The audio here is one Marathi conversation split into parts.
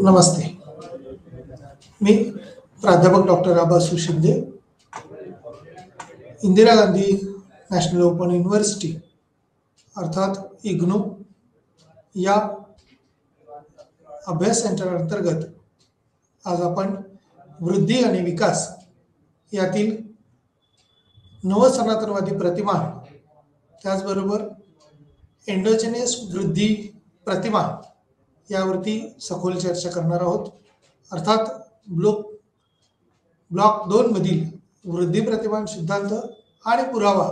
नमस्ते. मी प्राध्यापक doctor Abasu Shinde, Indira Gandhi National Open University अर्थात इग्नू या अभ्यास सेंटर अंतर्गत आज आपण वृद्धी आणि विकास यातील नवसनातनवादी प्रतिमान त्याचबरोबर एंडोजेनियस वृद्धी प्रतिमान यावरती सखोल चर्चा करणार आहोत. अर्थात ब्लॉक 2 मधील वृद्धी प्रतिमान सिद्धांत आणि पुरावा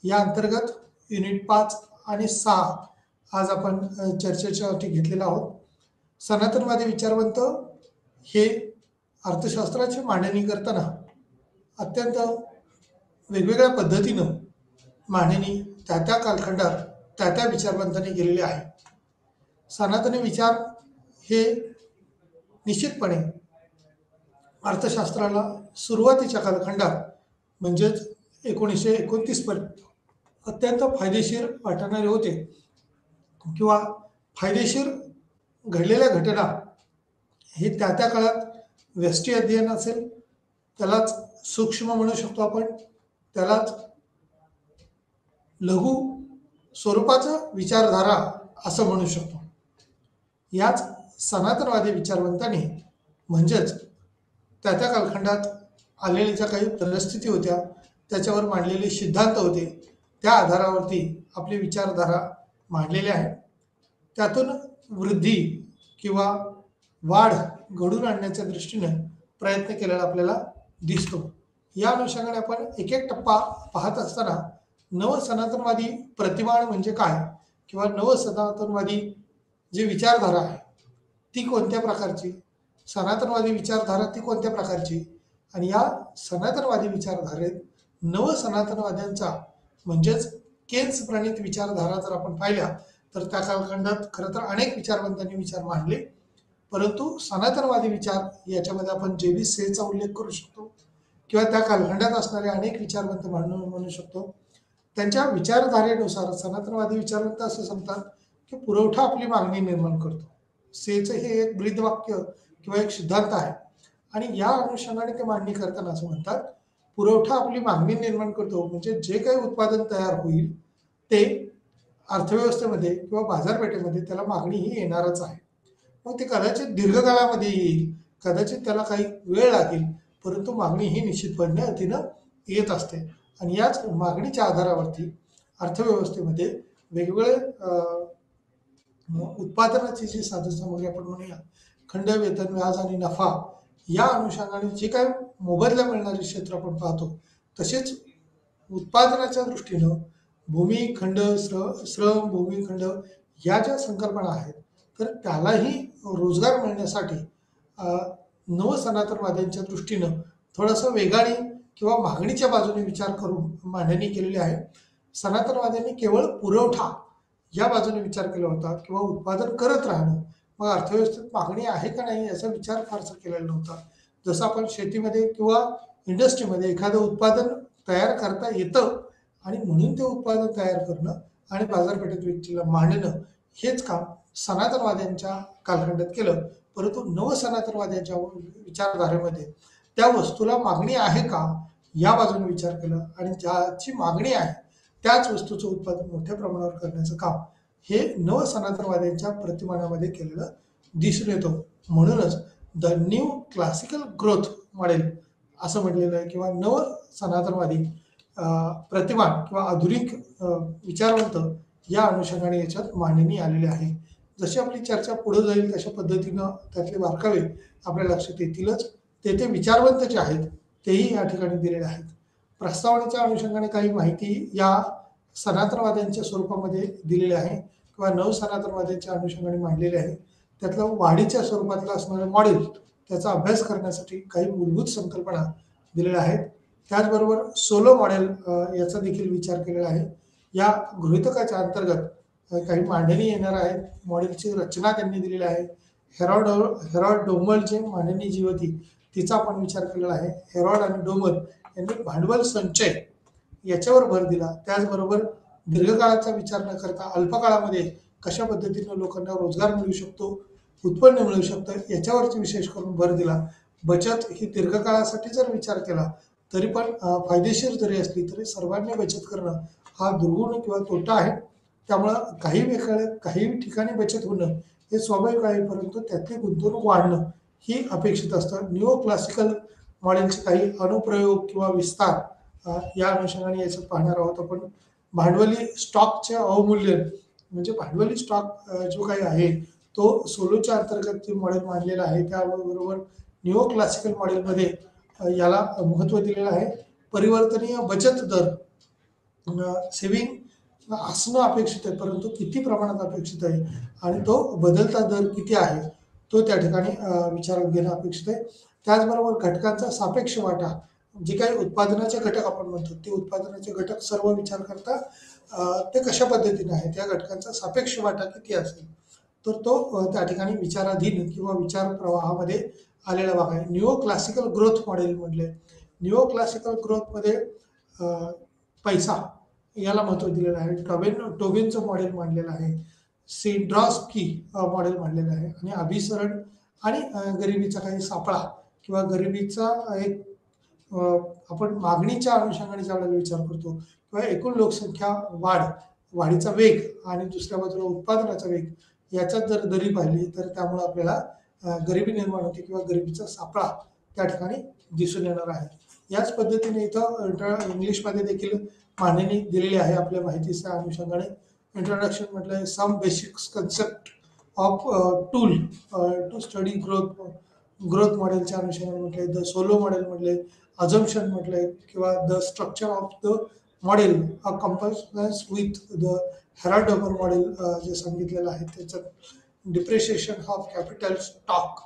या अंतर्गत युनिट 5 आणि 6 आज आपण चर्चेसाठी घेतलेला आहोत. सनातनवादी विचारवंत हे अर्थशास्त्राची मांडणी करताना अत्यंत वेगवेगळ्या पद्धतीनं मांडणी त्या कालखंडात त्या विचारवंतांनी केलेली आहे. सनातनी विचार हे निश्चितपणे अर्थशास्त्राला सुरुवातीच्या कालखंडात म्हणजेच 1929 पर्यंत अत्यंत फायदेशीर वाटणारे होते किंवा फायदेशीर घडलेल्या घटना हे त्या काळात व्यष्टी अध्ययन असेल त्यालाच सूक्ष्म म्हणू शकतो आपण, त्यालाच लघु स्वरूपाचं विचारधारा असं म्हणू शकतो. याच सनातनवादी विचारवंतांनी म्हणजेच त्या कालखंडात आलेल्या ज्या काही परिस्थिती होत्या त्याच्यावर मांडलेले सिद्धांत होते त्या आधारावरती आपली विचारधारा मांडलेली आहे. त्यातून वृद्धी किंवा वाढ घडून आणण्याच्या दृष्टीने प्रयत्न केलेला आपल्याला दिसतो. या अनुषंगाने आपण एक एक टप्पा पाहत असताना नवसनातनवादी प्रतिमान म्हणजे काय किंवा नवसनातनवादी जी विचारधारा आहे ती कोणत्या प्रकारची, सनातनवादी विचारधारा ती कोणत्या प्रकारची आणि या सनातनवादी विचारधारेत नवसनातनवाद्यांचा म्हणजेच केन्स प्रणीत विचारधारा जर आपण पाहिल्या तर त्या कालखंडात खरं तर अनेक विचारवंतांनी विचार मांडले, परंतु सनातनवादी विचार याच्यामध्ये आपण JB सेचा उल्लेख करू शकतो किंवा त्या कालखंडात असणारे अनेक विचारवंत म्हणू शकतो. त्यांच्या विचारधारेनुसार सनातनवादी विचारवंत असं सांगतात की पुरवठा आपली मागणी निर्माण करतो. सेचं हे एक ब्रीदवाक्य किंवा एक सिद्धांत आहे आणि या अनुषंगाने ते मांडणी करताना असं म्हणतात पुरवठा आपली मागणी निर्माण करतो म्हणजे जे काही उत्पादन तयार होईल ते अर्थव्यवस्थेमध्ये किंवा बाजारपेठेमध्ये त्याला मागणी ही येणारच आहे. मग ते कदाचित दीर्घकाळामध्ये येईल, कदाचित त्याला काही वेळ लागेल, परंतु मागणी ही निश्चित पद्धतीनं येत असते आणि याच मागणीच्या आधारावरती अर्थव्यवस्थेमध्ये वेगवेगळे उत्पादनाची जी साधनसामग्री आपण म्हणूया खंड, वेतन, व्याज आणि नफा या अनुषंगाने जे काय मोबदला मिळणारे क्षेत्र आपण पाहतो तसेच उत्पादनाच्या दृष्टीनं भूमी खंड, श्रम भूमी खंड या ज्या संकल्पना आहेत तर त्यालाही रोजगार मिळण्यासाठी नवसनातनवाद्यांच्या दृष्टीनं थोडंसं वेगाने किंवा मागणीच्या बाजूने विचार करून मांडणी केलेली आहे. सनातनवाद्यांनी केवळ पुरवठा या बाजूने विचार केला होता किंवा उत्पादन करत राहणं, मग अर्थव्यवस्थेत मागणी आहे का नाही याचा विचार फारसा केलेला नव्हता. जसं आपण शेतीमध्ये किंवा इंडस्ट्रीमध्ये एखादं उत्पादन तयार करता येतं आणि म्हणून ते उत्पादन तयार करणं आणि बाजारपेठेत व्यक्तीला मांडणं हेच काम सनातनवाद्यांच्या कालखंडात केलं, परंतु नवसनातनवाद्यांच्या विचारधारेमध्ये त्या वस्तूला मागणी आहे का या बाजूने विचार केला आणि ज्याची मागणी आहे त्याच वस्तूचं उत्पादन मोठ्या प्रमाणावर करण्याचं काम हे नवसनातनवाद्यांच्या प्रतिमानामध्ये केलेलं दिसून येतो. म्हणूनच the new classical growth model असं म्हटलेलं आहे किंवा नव सनातनवादी प्रतिमान किंवा आधुनिक विचारवंत या अनुषंगाने याच्यात मांडणी आलेली आहे. जशी आपली चर्चा पुढे जाईल तशा पद्धतीनं त्यातले बारकावे आपल्या लक्षात येतीलच. ते विचारवंत जे आहेत तेही या ठिकाणी दिलेले आहेत. प्रस्तावनेच्या अनुषंगाने काही माहिती या सनातनवाद्यांच्या स्वरूपामध्ये दिलेली आहे किंवा नवसनातनवाद्यांच्या अनुषंगाने मांडलेले आहे. त्यातलं वाढीच्या स्वरूपातलं असणारं मॉडेल त्याचा अभ्यास करण्यासाठी काही मूलभूत संकल्पना दिलेल्या आहेत. त्याचबरोबर सोलो मॉडेल याचा देखील विचार केलेला आहे. या गृहीतकाच्या अंतर्गत काही मांडणी येणार आहेत. मॉडेलची रचना त्यांनी दिलेली आहे. हेरॉल्ड डोमल जे मांडणी जी होती तिचा आपण विचार केलेला आहे. हेरॉल्ड आणि डोमल यांनी भांडवल संचय याच्यावर भर दिला. त्याचबरोबर दीर्घकाळाचा विचार न करता अल्पकाळामध्ये कशा पद्धतीने लोकांना रोजगार मिळू शकतो उत्पन्न मिळू शकतं याच्यावरती विशेष करून भर दिला. बचत ही दीर्घकाळासाठी जर विचार केला तरी पण फायदेशीर जरी असली तरी सर्वांनी बचत करणं हा दुर्गुण किंवा तोटा आहे. त्यामुळं काही ठिकाणी बचत होणं हे स्वाभाविक आहे, परंतु त्यातली गुंतवणूक वाढणं ही अपेक्षित असतं. निओ क्लासिकल मॉडेलचे काही अनुप्रयोग किंवा विस्तार या अनुषंगाने याचं पाहणार आहोत आपण. भांडवली स्टॉकचे अवमूल्यन म्हणजे भांडवली स्टॉक जो काही आहे तो सोलोच्या अंतर्गत जे मॉडेल मांडलेलं आहे त्याबरोबर निओ क्लासिकल मॉडेलमध्ये याला महत्त्व दिलेलं आहे. परिवर्तनीय बचत दर सेविंग असणं अपेक्षित आहे, परंतु किती प्रमाणात अपेक्षित आहे आणि तो बदलता दर किती आहे तो त्या ठिकाणी विचारात घेणं अपेक्षित आहे. त्याचबरोबर घटकांचा सापेक्ष वाटा जे काही उत्पादनाचे घटक आपण म्हणतो ते उत्पादनाचे घटक सर्व विचार करता ते कशा पद्धतीने आहे त्या घटकांचा सापेक्ष वाटा किती असेल तर तो त्या ठिकाणी विचाराधीन किंवा विचार प्रवाहामध्ये आलेला भाग आहे. निओ क्लासिकल ग्रोथ मॉडेल म्हटले. निओ क्लासिकल ग्रोथमध्ये पैसा याला महत्त्व दिलेलं आहे. टोबिनचं मॉडेल मांडलेलं आहे. सिड्रॉस्की मॉडेल मांडलेलं आहे आणि अभिसरण आणि गरिबीचा काही सापळा किंवा गरिबीचा एक आपण मागणीच्या अनुषंगाने ज्यावेळेला विचार करतो किंवा एकूण लोकसंख्या वाढीचा वेग आणि दुसऱ्या बाजूला उत्पादनाचा वेग याच्यात जर दरी पाहिली तर त्यामुळे आपल्याला गरिबी निर्माण होते किंवा गरिबीचा सापळा त्या ठिकाणी दिसून येणार आहे. याच पद्धतीने इथं इंग्लिशमध्ये देखील मांडणी दिलेली आहे आपल्या माहितीच्या अनुषंगाने. इंट्रोडक्शन म्हटलंय some basic concept of tool to study growth मॉडेलच्या अनुषंगाने म्हटलंय. द सोलो मॉडेल म्हटलंय. अजम्पशन म्हटलंय किंवा the structure of the model compels with the Harrod Domar model जे सांगितलेलं आहे त्याच्यात डिप्रिशिएशन ऑफ कॅपिटल स्टॉक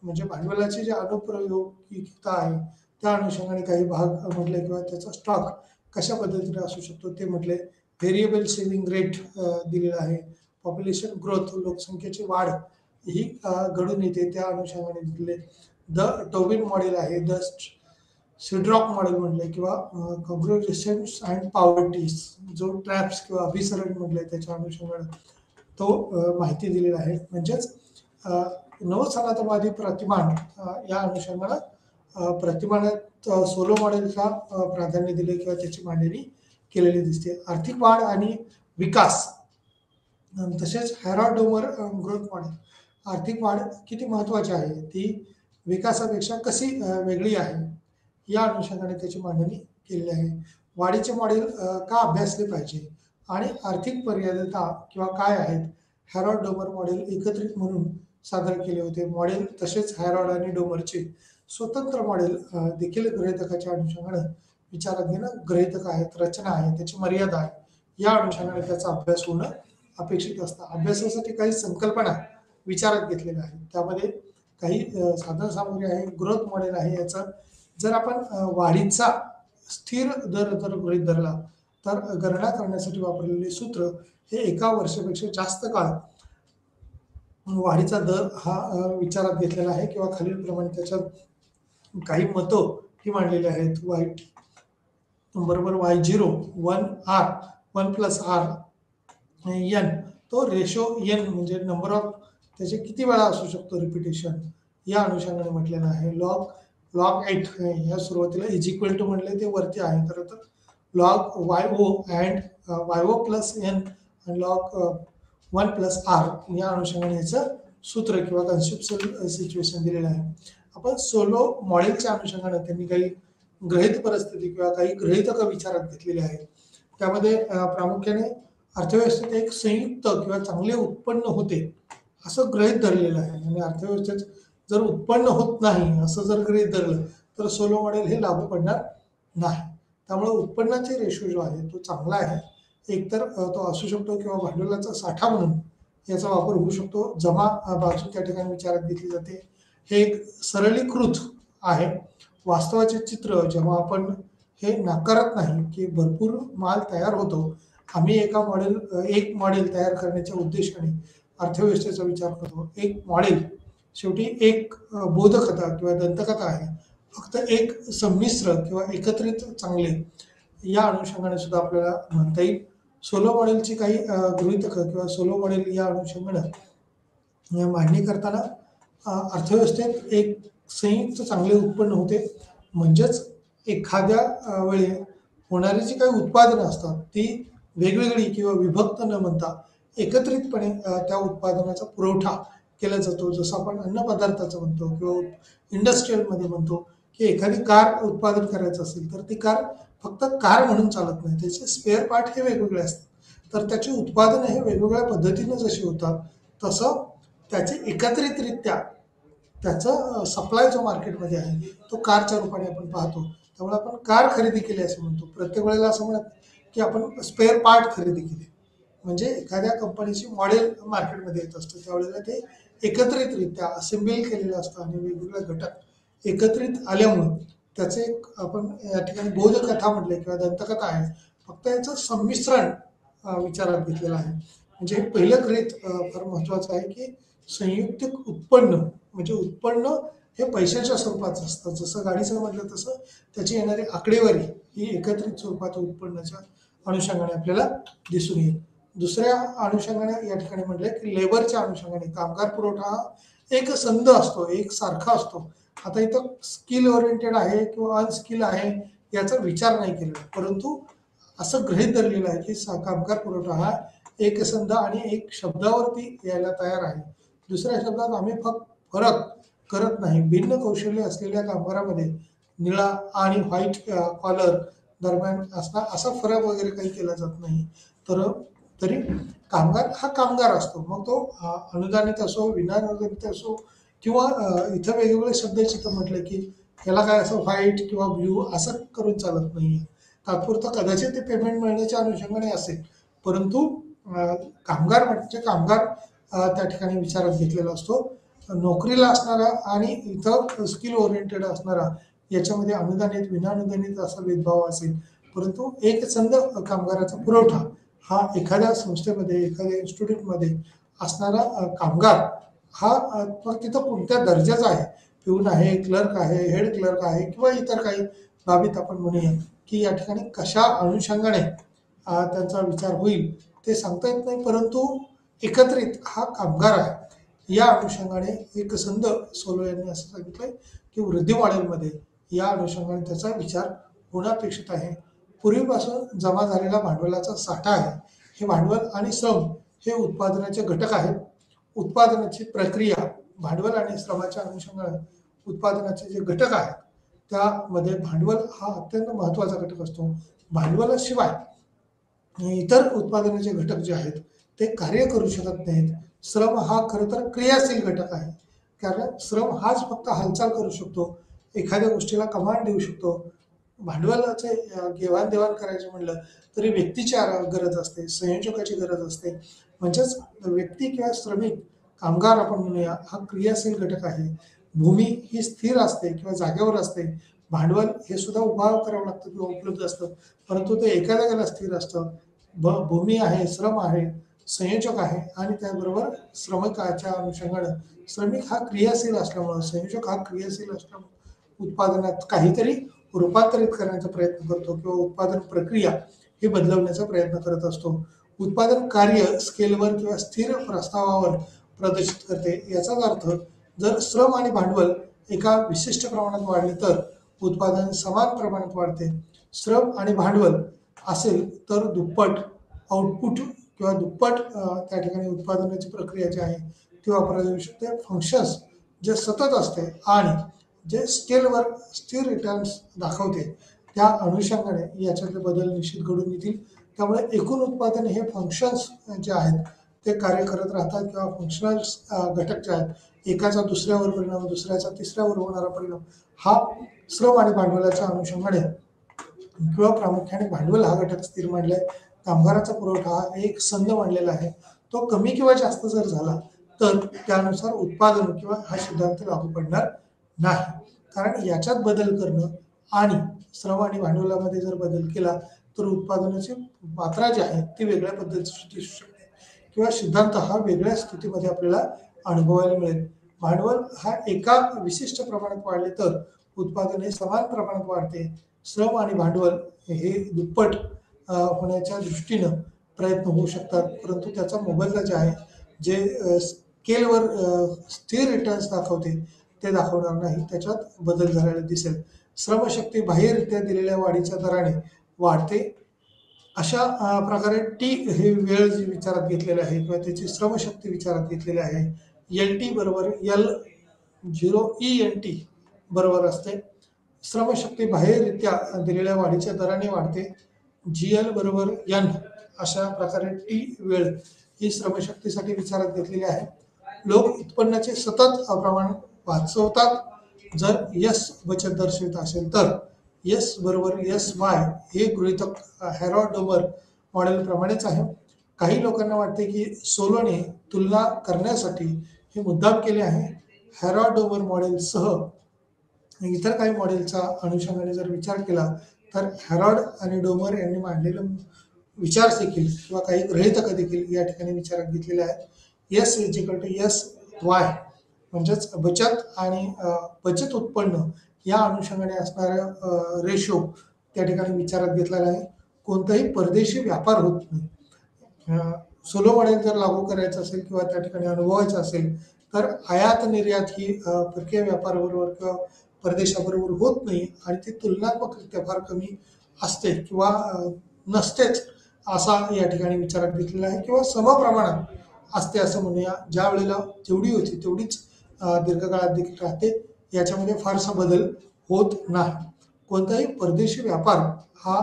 म्हणजे भांडवलाची जी अनुप्रयोगिकता आहे त्या अनुषंगाने काही भाग म्हटले किंवा त्याचा स्टॉक कशा पद्धतीने असू शकतो ते म्हटले. व्हेरिएबल सेव्हिंग रेट दिलेला आहे. पॉप्युलेशन ग्रोथ लोकसंख्येची वाढ ही घडून येते त्या अनुषंगाने दिले. द टोबिन मॉडेल आहे. द सिड्रॉक मॉडेल म्हटले किंवा कॉन्ग्रॅच्युलेशन्स अँड पॉवर्टीज जो ट्रॅप्स किंवा अभिसरण म्हटलंय त्याच्या अनुषंगाने तो माहिती दिलेला आहे. म्हणजेच नवसनातवादी प्रतिमान या अनुषंगाने प्रतिमानात सोलो मॉडेलला प्राधान्य दिले किंवा त्याची मांडणी केलेली दिसते. आर्थिक वाढ आणि विकास तसेच हेराल्डोमर ग्रोथ मॉडेल आर्थिक वाढ किती महत्त्वाची आहे ती विकासापेक्षा कशी वेगळी आहे या अनुषंगाने त्याची मांडणी केलेली आहे. वाढीचे मॉडेल का अभ्यासले पाहिजे आणि आर्थिक मर्यादिता किंवा काय आहेत हेराल्डोमर मॉडेल एकत्रित म्हणून सादर केले होते. मॉडेल तसेच हेराल्ड आणि डोमरचे स्वतंत्र मॉडेल देखील गृहीतकाच्या अनुषंगाने विचारात घेणं गृहीतक आहेत, रचना आहे, त्याची मर्यादा आहे या अनुषंगाने त्याचा अभ्यास होणं अपेक्षित असतं. अभ्यासासाठी काही संकल्पना विचारात घेतलेल्या आहेत. त्यामध्ये काही साधन सामग्री आहे. ग्रोथ मॉडेल आहे. याचा जर आपण वाढीचा स्थिर दर जर गृहीत धरला तर गणना करण्यासाठी वापरलेले सूत्र हे एका वर्षापेक्षा जास्त काळ वाढीचा दर हा विचारात घेतलेला आहे किंवा खालीलप्रमाणे त्याच्यात काही मतं ही मांडलेली आहेत. वाईट बरोबर y0 1 प्लस आर एन तो रेशो एन म्हणजे नंबर ऑफ त्याचे किती वेळा असू शकतो रिपिटेशन या अनुषंगाने म्हटलेलं आहे. लॉग 8 या सुरुवातीला इज इक्वल टू म्हटले ते वरती आहे. खरं तर लॉग वाय-ओ अँड वाय-ओ प्लस एन आणि लॉग 1 प्लस आर या अनुषंगाने याचं सूत्र किंवा कन्सेप्च्युअल सिच्युएशन दिलेलं आहे. आपण सोलो मॉडेलच्या अनुषंगाने त्यांनी काही गृहीत परिस्थिती किंवा काही गृहीतक विचारात घेतलेले आहेत. त्यामध्ये प्रामुख्याने अर्थव्यवस्थेत एक संयुक्त किंवा चांगले उत्पन्न होते असं गृहीत धरलेलं आहे आणि अर्थव्यवस्थेत जर उत्पन्न होत नाही असं जर गृहीत धरलं तर सोलो मॉडेल हे लागू पडणार नाही. त्यामुळे उत्पन्नाचे रेशो जो आहे तो चांगला आहे. एकतर तो असू शकतो किंवा भांडवलाचा साठा म्हणून याचा वापर होऊ शकतो. जमा बाजू त्या ठिकाणी विचारात घेतली जाते. हे एक सरलीकृत आहे. वास्तवाचे चित्र जेव्हा आपण हे नाकारत नाही की भरपूर माल तयार होतो. आम्ही एक मॉडेल तयार करण्याच्या उद्देशाने अर्थव्यवस्थेचा विचार करतो. एक मॉडेल शेवटी एक बोधकथा किंवा दंतकथा आहे. फक्त एक संमिश्र किंवा एकत्रित चांगले या अनुषंगाने सुद्धा आपल्याला म्हणता येईल. सोलो मॉडेलची काही गृहीतक किंवा सोलो मॉडेल या अनुषंगाने या मांडणी करताना अर्थव्यवस्थेत एक संयुक्त चांगले उत्पन्न होते. म्हणजेच एखाद्या वेळी होणारी जी काही उत्पादनं असतात ती वेगवेगळी किंवा विभक्त न म्हणता एकत्रितपणे त्या उत्पादनाचा पुरवठा केला जातो. जसं आपण अन्नपदार्थाचं म्हणतो किंवा इंडस्ट्रीयलमध्ये म्हणतो की एखादी कार उत्पादन करायचं असेल तर ती कार फक्त कार म्हणून चालत नाही, त्याचे स्पेअर पार्ट हे वेगवेगळे असतात. तर त्याची उत्पादनं हे वेगवेगळ्या पद्धतीनं जशी होतात तसं त्याचे एकत्रितरित्या त्याचा सप्लाय जो मार्केटमध्ये आहे तो कारच्या रूपाने आपण पाहतो. त्यामुळे आपण कार खरेदी केली असं म्हणतो. प्रत्येक वेळेला असं म्हणत की आपण स्पेअर पार्ट खरेदी केले. म्हणजे एखाद्या कंपनीची मॉडेल मार्केटमध्ये येत असतं त्यावेळेला ते एकत्रितरित्या असेंबल केलेलं असतं आणि वेगवेगळे घटक एकत्रित आल्यामुळं त्याचे एक आपण या ठिकाणी बोधकथा म्हटले किंवा दंतकथा आहे. फक्त याचं संमिश्रण विचारात घेतलेलं आहे. म्हणजे पहिलं गृहीत फार महत्त्वाचं आहे की संयुक्तिक उत्पन्न म्हणजे उत्पन्न हे पैशाच्या स्वरूपाचं असतं. जसं गाडीचं म्हटलं तसं त्याची येणारी आकडेवारी ही एकत्रित स्वरूपात उत्पन्नाच्या अनुषंगाने आपल्याला दिसून येईल. दुसऱ्या अनुषंगाने या ठिकाणी म्हटलंय की लेबरच्या अनुषंगाने कामगार पुरवठा हा एक संध असतो, एक सारखा असतो. आता इथं स्किल ओरिएंटेड आहे किंवा अनस्किल आहे याचा विचार नाही केला, परंतु असं गृहीत धरलेलं आहे की कामगार पुरवठा हा एकसंध आणि एक शब्दावरती यायला तयार आहे. दुसऱ्या शब्दात आम्ही फक्त फरक करत नाही. भिन्न कौशल्य असलेल्या कामगारामध्ये निळा आणि व्हाईट कॉलर दरम्यान असा फरक वगैरे काही केला जात नाही. तर तरी कामगार हा कामगार असतो. मग तो अनुदानित असो, विनाअनुदानित असो किंवा इथं वेगवेगळे शब्द इथं म्हटलं की याला काय असं व्हाईट किंवा ब्ल्यू असं करून चालत नाही. तात्पुरतं कदाचित ते पेमेंट मिळण्याच्या अनुषंगाने असेल, परंतु कामगार म्हणजे कामगार त्या ठिकाणी विचारात घेतलेला असतो. नोकरीला असणारा आणि इथं स्किल ओरिएंटेड असणारा याच्यामध्ये अनुदानित विनाअनुदानित असा भेदभाव असेल, परंतु एकसंध कामगाराचा पुरवठा हा एखाद्या संस्थेमध्ये एखाद्या इन्स्टिट्यूटमध्ये असणारा कामगार हा मग तिथं कोणत्या दर्जाचा आहे, पिऊन आहे, क्लर्क आहे, हेड क्लर्क आहे किंवा इतर काही बाबीत आपण म्हणूया की या ठिकाणी कशा अनुषंगाने त्यांचा विचार होईल ते सांगता येत नाही, परंतु एकत्रित हा कामगार आहे. या अनुषंगाने एकसंध सोलो यांनी असं सांगितलंय की वृद्धी मॉडेलमध्ये या अनुषंगाने त्याचा विचार होणं अपेक्षित आहे. पूर्वीपासून जमा झालेला भांडवलाचा साठा आहे. हे भांडवल आणि श्रम हे उत्पादनाचे घटक आहेत. उत्पादनाची प्रक्रिया भांडवल आणि श्रमाच्या अनुषंगाने उत्पादनाचे जे घटक आहेत त्यामध्ये भांडवल हा अत्यंत महत्त्वाचा घटक असतो. भांडवलाशिवाय इतर उत्पादनाचे घटक जे आहेत ते कार्य करू शकत नाहीत. श्रम हा खरं तर क्रियाशील घटक आहे, कारण श्रम हाच फक्त हालचाल करू शकतो, एखाद्या गोष्टीला कमांड देऊ शकतो. भांडवलाचे घेवाणदेवाण करायचे म्हणलं तरी व्यक्तीची गरज असते, संयोजकाची गरज असते. म्हणजेच व्यक्ती किंवा श्रमिक कामगार आपण म्हणूया हा क्रियाशील घटक आहे. भूमी ही स्थिर असते किंवा जागेवर असते. भांडवल हे सुद्धा उभा करावं लागतं किंवा उपलब्ध असतं, परंतु ते एका जागेला स्थिर असतं. भूमी आहे, श्रम आहे, संयोजक आहे आणि त्याबरोबर श्रमिकाच्या अनुषंगानं श्रमिक हा क्रियाशील असल्यामुळं संयोजक हा क्रियाशील असल्यामुळे उत्पादनात काहीतरी रूपांतरित करण्याचा प्रयत्न करतो किंवा उत्पादन प्रक्रिया हे बदलवण्याचा प्रयत्न करत असतो. उत्पादन कार्य स्केलवर किंवा स्थिर प्रस्तावावर प्रदर्शित करते. याचाच अर्थ जर श्रम आणि भांडवल एका विशिष्ट प्रमाणात वाढले तर उत्पादन समान प्रमाणात वाढते. श्रम आणि भांडवल असेल तर दुप्पट आउटपुट किंवा दुप्पट त्या ठिकाणी उत्पादनाची प्रक्रिया जी आहे ती वापरली जाऊ शकते. फंक्शन्स जे सतत असते आणि जे स्केलवर स्थिर रिटर्न्स दाखवते त्या अनुषंगाने याच्यातले बदल निश्चित घडून येतील. त्यामुळे एकूण उत्पादन हे फंक्शन्स जे आहेत ते कार्य करत राहतात किंवा फंक्शनल्स घटक जे आहेत एकाचा दुसऱ्यावर परिणाम, दुसऱ्याचा तिसऱ्यावर होणारा परिणाम हा श्रम आणि भांडवलाच्या अनुषंगाने किंवा प्रामुख्याने भांडवल हा घटक स्थिर मांडलाय. कामगाराचा पुरवठा हा एक संध मांडलेला आहे. तो कमी किंवा जास्त जर झाला तर त्यानुसार उत्पादन किंवा हा सिद्धांत लागू पडणार नाही, कारण याच्यात बदल करणं आणि श्रम आणि भांडवलामध्ये जर बदल केला तर उत्पादनाची मात्रा जी आहे ती वेगळ्या पद्धतीची दिसू शकते किंवा सिद्धांत हा वेगळ्या स्थितीमध्ये आपल्याला अनुभवायला मिळेल. भांडवल हा एका विशिष्ट प्रमाणात वाढले तर उत्पादन हे समान प्रमाणात वाढते. श्रम आणि भांडवल हे दुप्पट होण्याच्या दृष्टीनं प्रयत्न होऊ शकतात, परंतु त्याचा मोबदला जे आहे जे केलवर स्थिर रिटर्न्स दाखवते ते दाखवणार नाही, त्याच्यात बदल झालेला दिसेल. श्रमशक्ती बाह्यरित्या दिलेल्या वाढीच्या दराने वाढते. अशा प्रकारे टी हे वेळ जी विचारात घेतलेली आहे किंवा त्याची श्रमशक्ती विचारात घेतलेली आहे. एल टी बरोबर L0 ENT बरोबर असते. श्रमशक्ती बाह्यरित्या दिलेल्या वाढीच्या दराने वाढते. GL बरोबर N अशा प्रकारे टी वेळ ही श्रमशक्तीसाठी विचारात घेतलेली आहे. लोक उत्पन्नाचे सतत प्रमाण वाचवतात. जर यस बचत दर्शवित असेल तर यस बरोबर SY हे गृहीतक हॅरॉ-डोमर मॉडेल प्रमाणेच आहे. काही लोकांना वाटते की सोलोने तुलना करण्यासाठी हे मुद्दाम केले आहे. हॅरॉ-डोमर मॉडेलसह इतर काही मॉडेलचा अनुषंगाने जर विचार केला तर हॅरॉड आणि डोमर यांनी मांडलेलं विचार देखील किंवा काही गृहीतक देखील या ठिकाणी विचारात घेतलेले आहेत. SY म्हणजेच बचत आणि बचत उत्पन्न या अनुषंगाने असणाऱ्या रेशो त्या ठिकाणी विचारात घेतलेला आहे. कोणताही परदेशी व्यापार होत नाही. सोलो मॉडेल जर लागू करायचं असेल किंवा त्या ठिकाणी अनुभवायचं असेल तर आयात निर्यात ही परकीय व्यापाराबरोबर किंवा परदेशाबरोबर होत नाही आणि ती तुलनात्मकरित्या फार कमी असते किंवा नसतेच असा या ठिकाणी विचारात घेतलेला आहे किंवा समप्रमाणात असते असं म्हणूया. ज्या वेळेला जेवढी होती तेवढीच दीर्घकाळात देखील राहते. याच्यामध्ये फारसा बदल होत नाही. कोणताही परदेशी व्यापार हा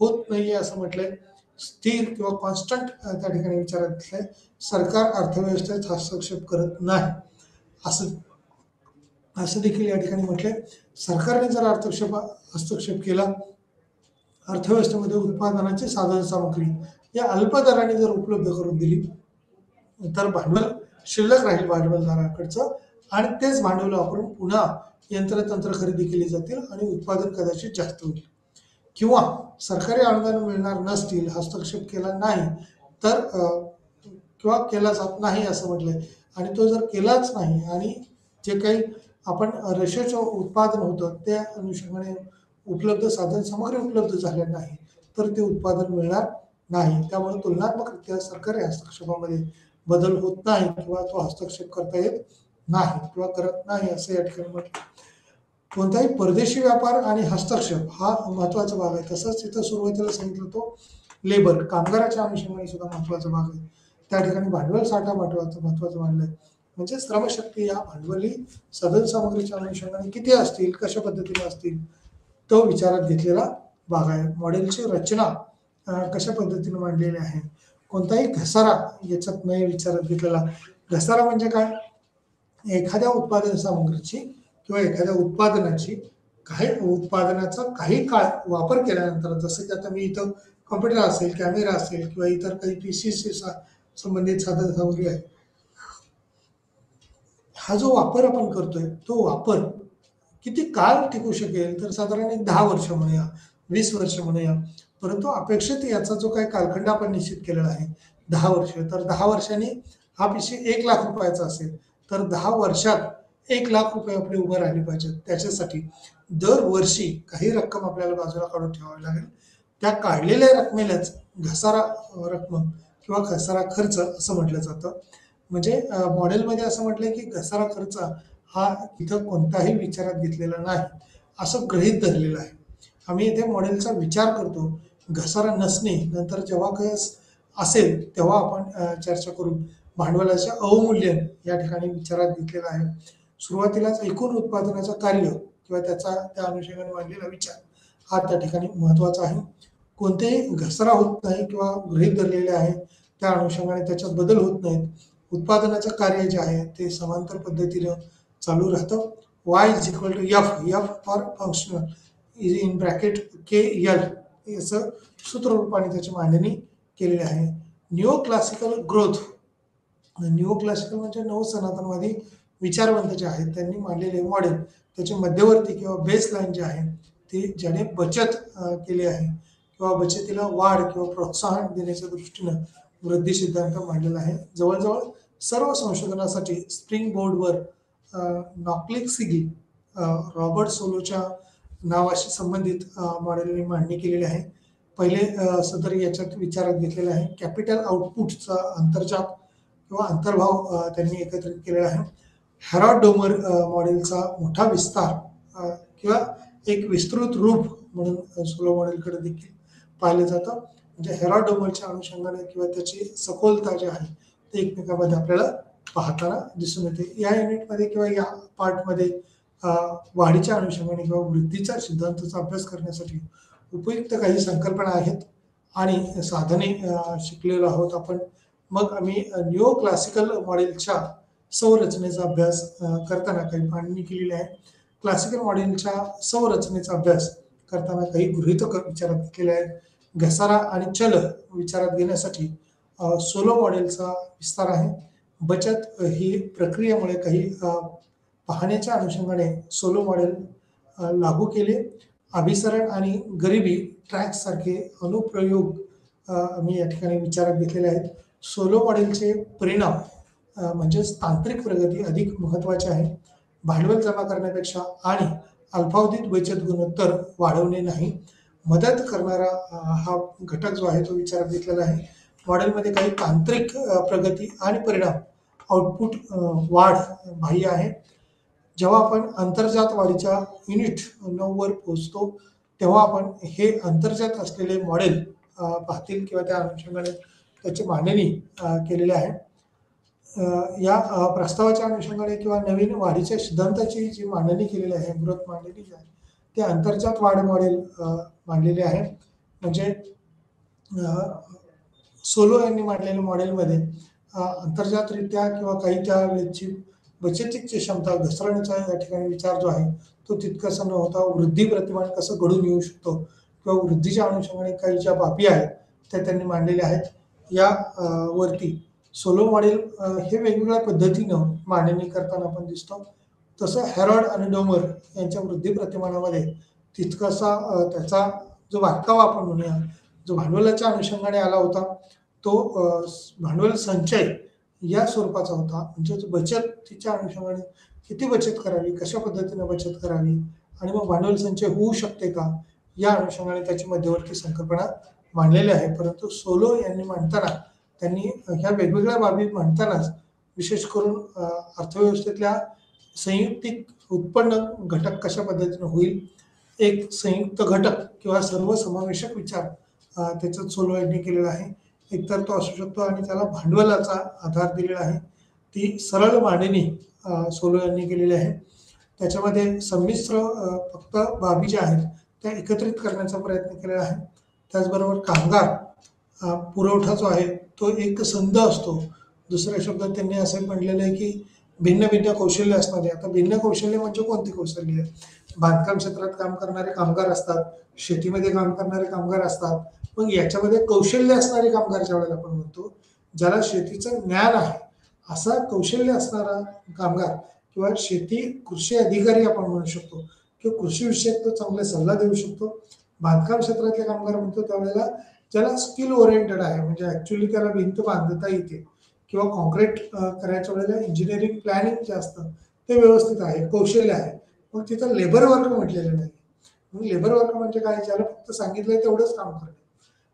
होत नाही असं म्हटलंय. स्थिर किंवा कॉन्स्टंट त्या ठिकाणी विचारात घेतलंय. सरकार अर्थव्यवस्थेत हस्तक्षेप करत नाही असं देखील या ठिकाणी म्हटलंय. सरकारने जर हस्तक्षेप केला अर्थव्यवस्थेमध्ये उत्पादनाची साधन सामग्री या अल्प दराने जर उपलब्ध करून दिली तर भांडवल शिल्लक राहील भांडवलदाराकडचं आणि तेच भांडवल वापरून पुन्हा यंत्रतंत्र खरेदी केली जातील आणि उत्पादन कदाचित जास्त होईल. किंवा सरकारी अनुदान मिळणार नसतील, हस्तक्षेप केला नाही तर किंवा केला जात नाही असं म्हटलंय आणि तो जर केलाच नाही आणि जे काही आपण रेशोचं उत्पादन होतं त्या अनुषंगाने उपलब्ध साधन सामग्री उपलब्ध झाल्या नाही तर ते उत्पादन मिळणार नाही. त्यामुळे तुलनात्मकरित्या सरकारी हस्तक्षेपामध्ये बदल होत नाही किंवा तो हस्तक्षेप करता येत नाही किंवा करत नाही असं या ठिकाणी म्हटलं. कोणताही परदेशी व्यापार आणि हस्तक्षेप हा महत्वाचा भाग आहे. तसंच तिथं सुरुवातीला सांगितलं तो लेबर कामगाराच्या अनुषंगाने सुद्धा महत्वाचा भाग आहे. त्या ठिकाणी भांडवल साठा महत्वाचं मानलंय. म्हणजे श्रमशक्ती या भांडवली साधन सामग्रीच्या अनुषंगाने किती असतील, कशा पद्धतीने असतील तो विचारात घेतलेला भाग आहे. मॉडेलची रचना कशा पद्धतीने मांडलेली आहे. कोणताही घसारा याच्यात नाही विचारात घेतलेला. घसारा म्हणजे काय, एखाद्या उत्पादन सामग्रीची किंवा एखाद्या उत्पादनाचा काही काळ वापर केल्यानंतर, जसं की आता मी इथं कॉम्प्युटर असेल, कॅमेरा असेल किंवा इतर काही PC संबंधित साधन सामग्री आहे, हा जो वापर आपण करतोय तो वापर किती काळ टिकू शकेल तर साधारण एक 10 वर्ष म्हणूया, 20 वर्ष म्हणूया. परंतु अपेक्षित याचा जो काही कालखंड आपण निश्चित केलेला आहे 10 वर्ष, तर 10 वर्षांनी हा PC 1 लाख रुपयाचा असेल तर 10 वर्षात 1 लाख रुपये आपले उभे राहिले पाहिजेत. त्याच्यासाठी दरवर्षी काही रक्कम आपल्याला बाजूला काढून ठेवावी लागेल. त्या काढलेल्या रकमेलाच घसारा रक्कम किंवा घसारा खर्च असं म्हटलं जातं. म्हणजे मॉडेलमध्ये असं म्हटलंय की घसारा खर्च हा इथं कोणताही विचारात घेतलेला नाही असं गृहीत धरलेलं आहे. आम्ही इथे मॉडेलचा विचार करतो. घसारा नसणे नंतर जेव्हा काही असेल तेव्हा आपण चर्चा करू. भांडवलाचे अवमूल्यन या ठिकाणी विचारात घेतलेलं आहे. सुरुवातीलाच एकूण उत्पादनाचं कार्य किंवा त्या अनुषंगाने मांडलेला विचार हा त्या ठिकाणी महत्वाचा आहे. कोणतेही घसारा होत नाही किंवा गृहीत धरलेले आहे त्या अनुषंगाने त्याच्यात बदल होत नाहीत. उत्पादनाचं कार्य जे आहे ते समांतर पद्धतीनं चालू राहतं. Y=F for functional in bracket KL याचं सूत्ररूपाने त्याची मांडणी केलेली आहे. न्यू क्लासिकल म्हणजे नवसनातनवादी विचारवंत जे आहेत त्यांनी मांडलेले मॉडेल त्याचे मध्यवर्ती किंवा बेसलाईन जे आहे ते ज्याने बचत केली आहे किंवा बचतीला वाढ किंवा प्रोत्साहन देण्याच्या दृष्टीनं वृद्धी सिद्धांत मांडलेला आहे. जवळजवळ सर्व संशोधनासाठी स्प्रिंग बोर्डवर नॉक्लिक्सिगी रॉबर्ट सोलोच्या नावाशी संबंधित मॉडेलने मांडणी केलेली आहे. पहिले सदर याच्यात विचारात घेतलेलं आहे कॅपिटल आउटपुटचा अंतर्जात किंवा अंतर्भाव त्यांनी एकत्रित केलेला आहे. हेरॉड डोमर मॉडेलचा मोठा विस्तार किंवा एक विस्तृत रूप म्हणून सोलो मॉडेलकडे देखील पाहिलं जातं. म्हणजे हेरॉड डोमरच्या अनुषंगाने किंवा त्याची सखोलता जी आहे ते एकमेकांमध्ये आपल्याला पाहताना दिसून येते. या युनिटमध्ये किंवा या पार्टमध्ये वाढीच्या अनुषंगाने किंवा वृद्धीच्या सिद्धांताचा अभ्यास करण्यासाठी उपयुक्त काही संकल्पना आहेत आणि साधने शिकलेलो आहोत आपण. मग आम्ही न्यू क्लासिकल मॉडेलच्या संरचनेचा अभ्यास करताना काही मांडणी केलेली आहे. क्लासिकल मॉडेलच्या संरचनेचा अभ्यास करताना काही गृहीतक विचारात घेतलेले आहेत. घसारा आणि चल विचारात घेण्यासाठी सोलो मॉडेलचा विस्तार आहे. बचत ही प्रक्रियेमुळे काही पाहण्याच्या अनुषंगाने सोलो मॉडेल लागू केले. अभिसरण आणि गरिबी ट्रॅक्स सारखे अनुप्रयोग आम्ही या ठिकाणी विचारात घेतलेले आहेत. सोलो मॉडेलचे परिणाम म्हणजेच तांत्रिक प्रगती अधिक महत्त्वाचे आहे. भांडवल जमा करण्यापेक्षा आणि अल्पावधीत बचत गुणोत्तर वाढवणे नाही. मदत करणारा हा घटक जो आहे तो विचारात घेतलेला आहे. मॉडेलमध्ये काही तांत्रिक प्रगती आणि परिणाम आउटपुट वाढ बाह्य आहे. जेव्हा आपण अंतर्जात वाढीच्या युनिट 9 वर पोहोचतो तेव्हा आपण हे अंतर्जात असलेले मॉडेल पाहतील किंवा त्या अनुषंगाने त्याची मांडणी केलेली आहे. या प्रस्तावाच्या अनुषंगाने किंवा नवीन वाढीच्या सिद्धांताची जी मांडणी केलेली आहे, ग्रोथ मांडणी जी आहे ते अंतर्जात वाढ मॉडेल मांडलेले आहे. म्हणजे सोलो यांनी मांडलेल्या मॉडेलमध्ये अंतर्जातरित्या किंवा काही त्या वेळेची बचतीची क्षमता घसरण्याचा या ठिकाणी विचार जो आहे तो तितकासा न होता वृद्धी प्रतिमान कसं घडून येऊ शकतो किंवा वृद्धीच्या अनुषंगाने काही ज्या बाबी आहेत त्या त्यांनी मांडलेल्या आहेत. या वरती सोलो मॉडेल हे वेगवेगळ्या पद्धतीनं मांडणी करताना आपण दिसतो. तसं हेरॉड आणि डोमर यांच्या वृद्धी प्रतिमानामध्ये तितकासा त्याचा जो वाटकावा आपण म्हणूया जो भांडवलाच्या अनुषंगाने आला होता तो भांडवल संचय या स्वरूपाचा होता. म्हणजे बचतीच्या अनुषंगाने किती बचत करावी, कशा पद्धतीने बचत करावी आणि मग भांडवल संचय होऊ शकते का या अनुषंगाने त्याची मध्यवर्ती संकल्पना मांडलेली आहे. परंतु सोलो यांनी मांडताना त्यांनी ह्या वेगवेगळ्या बाबी मांडतानाच विशेष करून अर्थव्यवस्थेतल्या संयुक्तिक उत्पन्न घटक कशा पद्धतीने होईल, एक संयुक्त घटक किंवा सर्वसमावेशक विचार त्याच्यात सोलो यांनी केलेला आहे. एकतर तो असू शकतो आणि त्याला भांडवलाचा आधार दिलेला आहे. ती सरळ मांडणी सोलो यांनी केलेली आहे. त्याच्यामध्ये संमिश्र फक्त बाबी ज्या आहेत त्या एकत्रित करण्याचा प्रयत्न केलेला आहे. त्याचबरोबर कामगार पुरवठा जो आहे तो एक संध असतो. दुसऱ्या शब्दात त्यांनी असं म्हटलेलं आहे की भिन्न भिन्न कौशल्य असणारे. आता भिन्न कौशल्य म्हणजे कोणती कौशल्य? बांधकाम क्षेत्रात काम करणारे कामगार असतात, शेतीमध्ये काम करणारे कामगार असतात. मग याच्यामध्ये कौशल्य असणारे कामगार ज्या वेळेला आपण म्हणतो ज्याला शेतीचं ज्ञान आहे असा कौशल्य असणारा कामगार किंवा शेती कृषी अधिकारी आपण म्हणू शकतो किंवा कृषी विषयक तो चांगला सल्ला देऊ शकतो. बांधकाम क्षेत्रातले कामगार म्हणतो त्यावेळेला ज्याला स्किल ओरिएंटेड आहे म्हणजे ऍक्च्युअली त्याला भिंत बांधता येते किंवा कॉन्क्रीट करायच्या वेळेला इंजिनिअरिंग प्लॅनिंग जे असतं ते व्यवस्थित आहे, कौशल्य आहे. मग तिथं लेबर वर्क म्हटलेलं नाही. मग लेबर वर्क म्हणजे काय? ज्याला फक्त सांगितलंय तेवढंच काम करणे.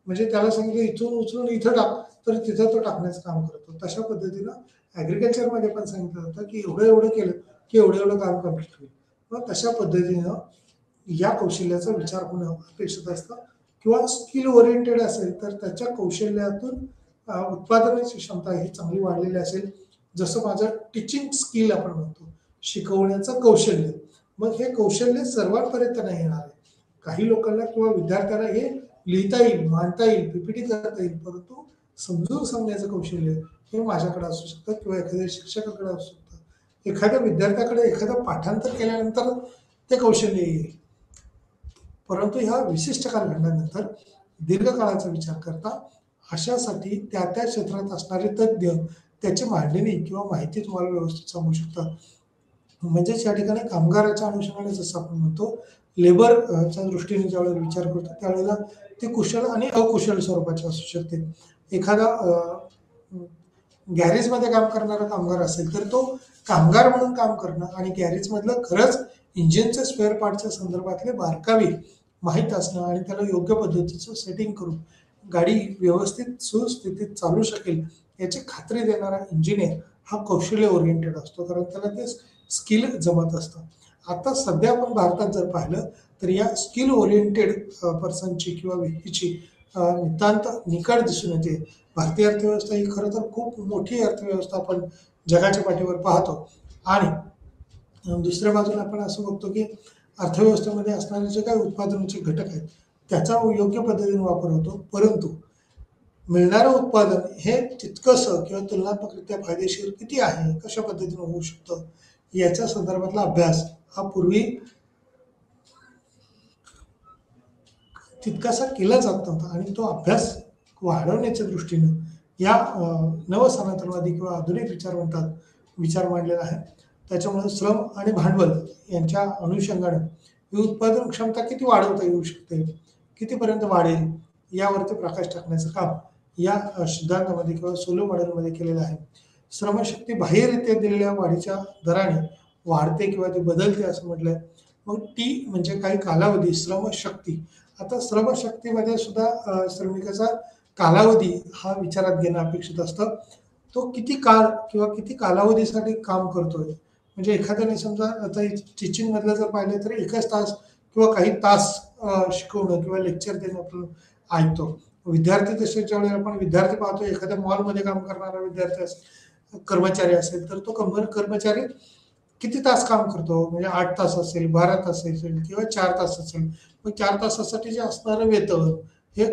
म्हणजे त्याला सांगितलं इथून उचलून इथं टाक तर तिथं तो टाकण्याचं काम करतो. तशा पद्धतीनं ॲग्रिकल्चरमध्ये पण सांगितलं जातं की एवढं एवढं केलं की एवढं एवढं काम कम्प्लीट होईल. मग तशा पद्धतीनं या कौशल्याचा विचार होणं अपेक्षित असतं. किंवा स्किल ओरिएंटेड असेल तर त्याच्या कौशल्यातून उत्पादनाची क्षमता ही चांगली वाढलेली असेल. जसं माझं टीचिंग स्किल आपण म्हणतो, शिकवण्याचं कौशल्य. मग हे कौशल्य सर्वांपर्यंत नाही येणार आहे. काही लोकांना किंवा विद्यार्थ्यांना हे लिहिता येईल, मांडता येईल, पीपीटी करता येईल, परंतु समजून सांगण्याचं कौशल्य हे माझ्याकडे असू शकतं किंवा एखाद्या शिक्षकाकडे असू शकतं. एखाद्या विद्यार्थ्याकडे एखादं पाठांतर केल्यानंतर ते कौशल्य येईल. परंतु ह्या विशिष्ट कालखंडानंतर दीर्घकाळाचा विचार करता अशासाठी त्या त्या क्षेत्रात असणारे तज्ज्ञ त्याची मांडणी किंवा माहिती तुम्हाला व्यवस्थित सांगू शकतात. म्हणजेच या ठिकाणी कामगाराच्या अनुषंगाने जसं आपण म्हणतो लेबरच्या दृष्टीने ज्यावेळेला विचार करतो त्यावेळेला ते कुशल आणि अकुशल स्वरूपाचे असू शकते. एखादा गॅरेजमध्ये काम करणारा कामगार असेल तर तो कामगार म्हणून काम करणं आणि गॅरेजमधलं खरंच इंजिनच्या स्पेअर पार्टच्या संदर्भातले बारकावे माहीत असणं आणि त्याला योग्य पद्धतीचं सेटिंग करून गाडी व्यवस्थित सुस्थितीत चालू शकेल याची खात्री देणारा इंजिनियर हा कौशल्य ओरिएंटेड असतो, कारण त्याला ते स्किल जमत असतं. आता सध्या आपण भारतात जर पाहिलं तर या स्किल ओरिएंटेड पर्सनची किंवा व्यक्तीची नितांत निकड दिसून येते. भारतीय अर्थव्यवस्था ही खरं तर खूप मोठी अर्थव्यवस्था आपण जगाच्या पाठीवर पाहतो. आणि दुसऱ्या बाजूला आपण असं बघतो की अर्थव्यवस्थेमध्ये असणारे जे काही उत्पादनाचे घटक आहेत त्याचा योग्य पद्धतीने वापर होतो, परंतु मिळणारं उत्पादन हे तितकंसं किंवा तुलनात्मकरित्या फायदेशीर किती आहे, कशा पद्धतीने होऊ शकतं, याच्या संदर्भातला अभ्यास हा पूर्वी तितकासा केला जात नव्हता. आणि तो अभ्यास वाढवण्याच्या दृष्टीनं या नवसनातनवादी किंवा आधुनिक विचारवंतात विचार मांडलेला आहे. त्याच्यामुळे श्रम आणि भांडवल यांच्या अनुषंगाने ही उत्पादन क्षमता किती वाढवता येऊ शकते, कितीपर्यंत वाढेल, यावरती प्रकाश टाकण्याचं काम या सिद्धांतामध्ये किंवा सोलो मॉडेलमध्ये केलेलं आहे. श्रमशक्ती बाह्यरित्या दिलेल्या वाढीच्या दराने वाढते किंवा ती बदलते असं म्हटलंय. मग टी म्हणजे काही कालावधी श्रमशक्ती. आता श्रमशक्तीमध्ये सुद्धा श्रमिकाचा कालावधी हा विचारात घेणं अपेक्षित असतं. तो किती काळ किंवा किती कालावधीसाठी काम करतोय. म्हणजे एखाद्याने समजा आता टीचिंग मधलं जर पाहिलं तर एकच तास किंवा काही तास शिकवणं किंवा लेक्चर देणं आपण ऐकतो. विद्यार्थी तसे ज्यावेळेला आपण विद्यार्थी पाहतो, एखाद्या मॉलमध्ये काम करणारा विद्यार्थी असेल, कर्मचारी असेल, तर तो कर्मचारी किती तास काम करतो, म्हणजे 8 तास असेल, 12 तास असेल किंवा 4 तास असेल. मग 4 तासासाठी जे असणारं वेतन हे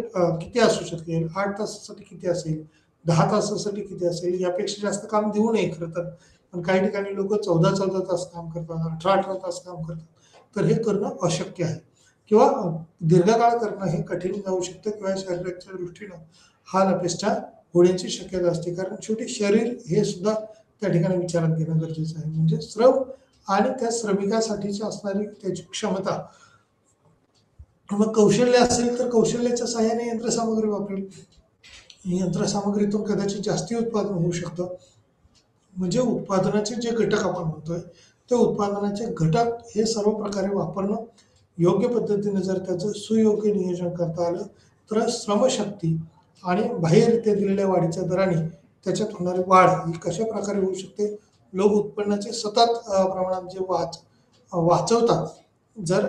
किती असू शकेल, 8 तासासाठी किती असेल, 10 तासासाठी किती असेल, यापेक्षा जास्त काम देऊ नये खरं तर. पण काही ठिकाणी लोक 14-14 तास काम करतात, 18-18 तास काम करतात. तर हे करणं अशक्य आहे किंवा दीर्घकाळ करणं हे कठीण जाऊ शकतं किंवा शरीराच्या दृष्टीनं हाल अपेष्टा होण्याची शक्यता असते. कारण शेवटी शरीर हे सुद्धा त्या ठिकाणी विचारात घेणं गरजेचं आहे. म्हणजे श्रम आणि त्या श्रमिकासाठीची असणारी त्याची क्षमता. मग कौशल्य असेल तर कौशल्याच्या सहाय्याने यंत्रसामग्री वापरेल. यंत्रसामग्रीतून कदाचित जास्ती उत्पादन होऊ शकतं. म्हणजे उत्पादनाचे जे घटक आपण म्हणतोय ते उत्पादनाचे घटक हे सर्व प्रकारे वापरणं योग्य पद्धतीने जर त्याचं सुयोग्य नियोजन करता आलं तर श्रमशक्ती आणि बाह्यरित्या दिलेल्या वाढीच्या दराने त्याच्यात होणारी वाढ ही कशा प्रकारे होऊ शकते. लोक उत्पन्नाचे सतत प्रमाणात जे वाचवतात, जर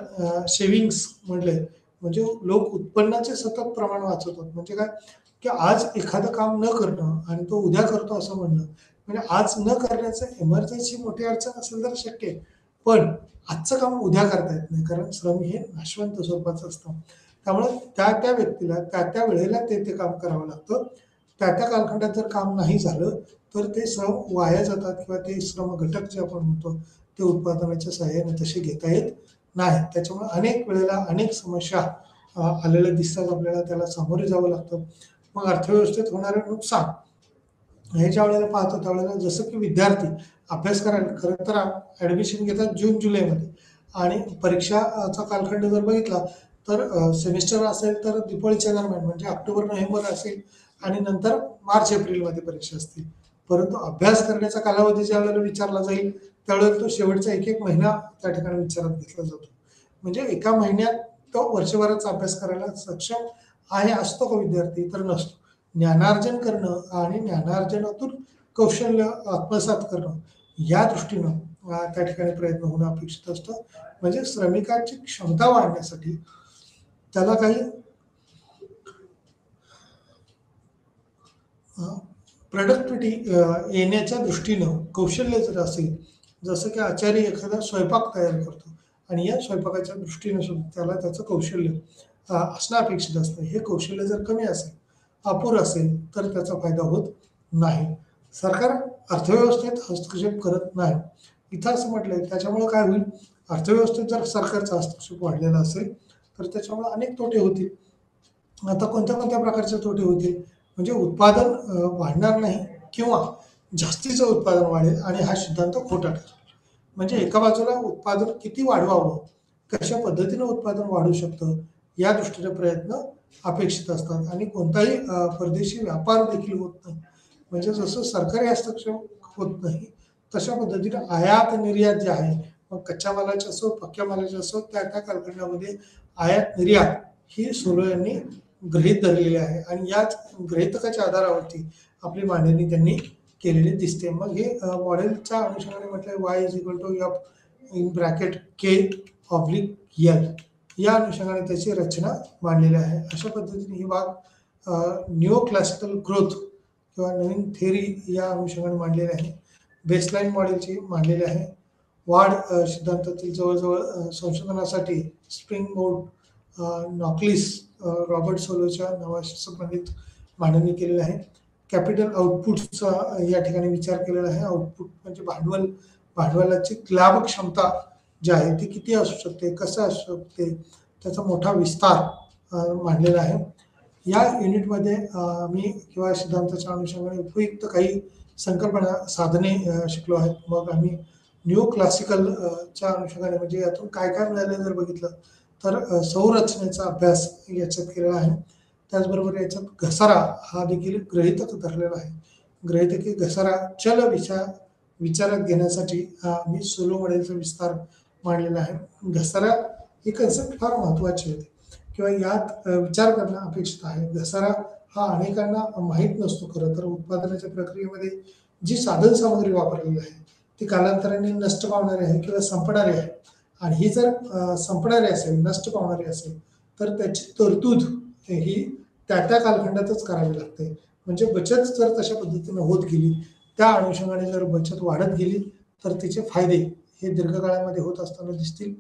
सेव्हिंग्स म्हटले म्हणजे लोक उत्पन्नाचे सतत प्रमाण वाचवतात. म्हणजे काय की आज एखादं काम न करणं आणि तो उद्या करतो असं म्हणणं, म्हणजे आज न करण्याचं इमर्जन्सी मोठी अडचण असेल तर शक्य आहे, पण आजचं काम उद्या करता येत नाही, कारण श्रम हे नाशवंत स्वरूपाचं असतं. त्यामुळे त्या त्या व्यक्तीला त्या त्या वेळेला ते ते काम करावं लागतं. त्या त्या कालखंडात जर काम नाही झालं तर ते श्रम वाया जातात किंवा ते श्रम घटक जे आपण म्हणतो ते उत्पादनाच्या सहाय्याने तसे घेता येत नाही. त्याच्यामुळे अनेक वेळेला अनेक समस्या आलेल्या दिसतात आपल्याला, त्याला सामोरे जावं लागतं. मग अर्थव्यवस्थेत होणारे नुकसान हे ज्या वेळेला पाहतो त्यावेळेला जसं की विद्यार्थी अभ्यास करायला खरं तर ॲडमिशन घेतात जून-जुलैमध्ये आणि परीक्षाचा कालखंड जर बघितला तर सेमिस्टर असेल तर दिवाळीच्या दरम्यान म्हणजे ऑक्टोबर-नोव्हेंबर असेल आणि नंतर मार्च-एप्रिलमध्ये परीक्षा असतील. परंतु अभ्यास करण्याचा कालावधी ज्या वेळेला विचारला जाईल त्यावेळेला तो शेवटचा एक महिना त्या ठिकाणी विचारात घेतला जातो. म्हणजे एका महिन्यात तो वर्षभराचा अभ्यास करायला सक्षम आहे असतो का विद्यार्थी, तर नसतो. ज्ञानार्जन करणं आणि ज्ञानार्जनातून कौशल्य आत्मसात करणं या दृष्टीनं त्या ठिकाणी प्रयत्न होणं अपेक्षित असतं. म्हणजे श्रमिकांची क्षमता वाढण्यासाठी त्याला काही प्रोडक्टिव्हिटी येण्याच्या दृष्टीनं कौशल्य जर असेल, जसं की आचारी एखादा स्वयंपाक तयार करतो आणि या स्वयंपाकाच्या दृष्टीनं सुद्धा त्याला त्याचं कौशल्य असणं अपेक्षित असतं. हे कौशल्य जर कमी असेल, अपुरं असेल तर त्याचा फायदा होत नाही. सरकार अर्थव्यवस्थेत हस्तक्षेप करत नाही. इथं असं म्हटलंय त्याच्यामुळे काय होईल, अर्थव्यवस्थेत जर सरकारचा हस्तक्षेप वाढलेला असेल तर त्याच्यामुळे अनेक तोटे होतील. आता कोणत्या कोणत्या प्रकारचे तोटे होतील, म्हणजे उत्पादन वाढणार नाही किंवा जास्तीचं उत्पादन वाढेल आणि हा सिद्धांत खोटा ठरेल. म्हणजे एका बाजूला उत्पादन किती वाढवावं, कशा पद्धतीनं उत्पादन वाढू शकतं या दृष्टीने प्रयत्न अपेक्षित असतात आणि कोणताही परदेशी व्यापार देखील होत नाही. म्हणजे जसं सरकारी हस्तक्षेप होत नाही तशा पद्धतीने आयात निर्यात जे आहे, मग कच्च्या मालाचे असो पक्क्या मालाचे असो, त्या त्या कालखंडामध्ये आयात निर्यात ही सोलो यांनी गृहीत धरलेली आहे आणि याच गृहीतकाच्या आधारावरती आपली मांडणी त्यांनी केलेली दिसते. मग हे मॉडेलच्या अनुषंगाने म्हटलंय Y is equal to F in bracket K oblique L, या अनुषंगाने त्याची रचना मांडलेली आहे. अशा पद्धतीने ही भाग न्यू क्लासिकल ग्रोथ किंवा नवीन थेअरी या अनुषंगाने मांडलेली आहे. बेसलाईन मॉडेलची मांडलेली आहे. वाढ सिद्धांतातील जवळजवळ संशोधनासाठी स्प्रिंग बोर्ड, नॉक्लिस, रॉबर्ट सोलोच्या नावाशी संबंधित मांडणी केलेली आहे. कॅपिटल आउटपुटचा या ठिकाणी विचार केलेला आहे. आउटपुट म्हणजे भांडवलाची लाभ क्षमता जी आहे ती किती असू शकते, कसं असू शकते, त्याचा मोठा विस्तार मांडलेला आहे. या युनिटमध्ये मी किंवा सिद्धांताच्या अनुषंगाने उपयुक्त काही संकल्पना साधने शिकलो आहेत. मग आम्ही न्यू क्लासिकल च्या अनुषंगाने म्हणजे यातून काय काय मिळालं जर बघितलं तर संरचनेचा अभ्यास याच्यात केलेला आहे. त्याचबरोबर याच्यात घसारा हा देखील गृहीतक धरलेला आहे. गृहीतकी घसारा चल विचारात घेण्यासाठी मी सोलो मॉडेलचा विस्तार मांडलेला आहे. घसारा ही कन्सेप्ट फार महत्त्वाची होती किंवा यात विचार करणं अपेक्षित आहे. घसारा हा अनेकांना माहीत नसतो. खरं तर उत्पादनाच्या प्रक्रियेमध्ये जी साधन सामग्री वापरलेली आहे ती कालांतराने नष्ट पावणारी आहे किंवा संपणारी आहे. आणि ही जर संपणारी असेल, नष्ट पावणारी असेल तर त्याची तरतूद ही त्या कालखंडातच करावी लागते. म्हणजे बचत जर तशा पद्धतीने होत गेली, त्या अनुषंगाने जर बचत वाढत गेली तर तिचे फायदे हे दीर्घकाळामध्ये होत असताना दिसतील.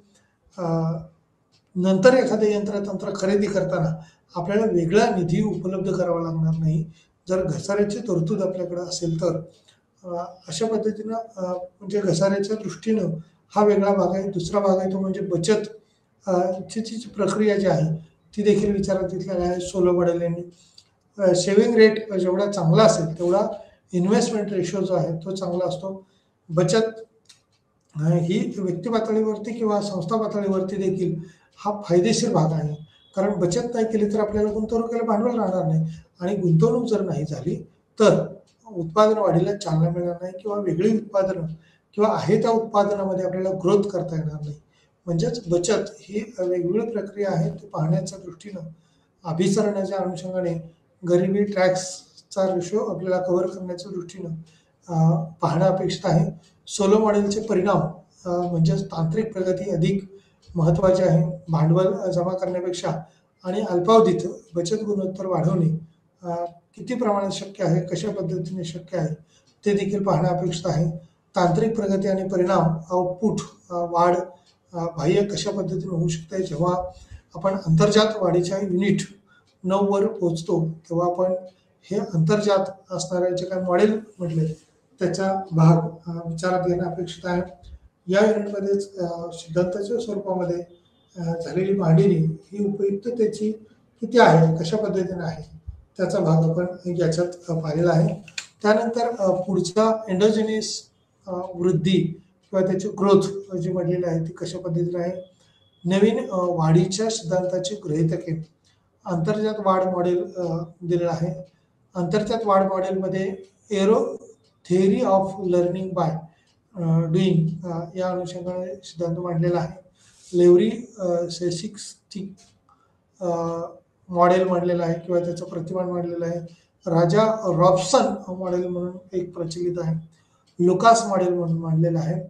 नंतर एखादे यंत्रतंत्र खरेदी करताना आपल्याला वेगळा निधी उपलब्ध करावा लागणार नाही जर घसाऱ्याची तरतूद आपल्याकडे असेल तर. अशा पद्धतीनं म्हणजे घसाऱ्याच्या दृष्टीनं हा वेगळा भाग आहे. दुसरा भाग आहे तो म्हणजे बचत ची प्रक्रिया जी आहे ती देखील विचारात घेतलेली आहे सोलो मॉडेल यांनी. सेव्हिंग रेट जेवढा चांगला असेल तेवढा इन्व्हेस्टमेंट रेशो जो आहे तो चांगला असतो. बचत ही व्यक्ती पातळीवरती किंवा संस्था पातळीवरती देखील हा फायदेशीर भाग आहे. कारण बचत नाही केली तर आपल्याला गुंतवणुकीला भांडवल राहणार नाही आणि गुंतवणूक जर नाही झाली तर उत्पादन वाढीला चालना मिळणार नाही किंवा वेगळी उत्पादनं किंवा आहे त्या उत्पादनामध्ये आपल्याला ग्रोथ करता येणार नाही. म्हणजेच बचत ही वेगवेगळी प्रक्रिया आहे ती पाहण्याच्या दृष्टीनं अभिसरणाच्या अनुषंगाने गरिबी टॅक्सचा रेशो आपल्याला कव्हर करण्याच्या दृष्टीनं पाहणं अपेक्षित आहे. सोलो मॉडेलचे परिणाम म्हणजेच तांत्रिक प्रगती अधिक महत्त्वाचे आहे. भांडवल जमा करण्यापेक्षा आणि अल्पावधीत बचत गुणोत्तर वाढवणे किती प्रमाणात शक्य आहे, कशा पद्धतीने शक्य आहे ते देखील पाहणं अपेक्षित आहे. तांत्रिक प्रगती आणि परिणाम आउटपुट वाढ बाह्य कशा पद्धतीने होऊ शकते. जेव्हा आपण अंतर्जात वाढीच्या युनिट 9 वर पोहोचतो तेव्हा आपण हे अंतर्जात असणारे जे काही मॉडेल म्हटले त्याचा भाग विचारात घेणं अपेक्षित आहे. या युनिटमध्येच सिद्धांताच्या स्वरूपामध्ये झालेली मांडणी ही उपयुक्ततेची किती आहे, कशा पद्धतीने आहे त्याचा भाग आपण याच्यात पाहिलेला आहे. त्यानंतर पुढचा एंडोजेनियस वृद्धी किंवा त्याची ग्रोथ जी म्हटलेली आहे ती कशा पद्धतीने आहे. नवीन वाढीच्या सिद्धांताची गृहीतके, अंतर्जात वाढ मॉडेल दिलेलं आहे. अंतर्जात वाढ मॉडेलमध्ये arrow theory of learning by doing या अनुषंगाने सिद्धांत मांडलेला आहे. लेवरी सेसिक्स्टिक मॉडेल मांडलेलं आहे किंवा त्याचं प्रतिमान मांडलेलं आहे. राजा रॉबसन मॉडेल म्हणून एक प्रचलित आहे. लुकास मॉडेल म्हणून मांडलेलं आहे.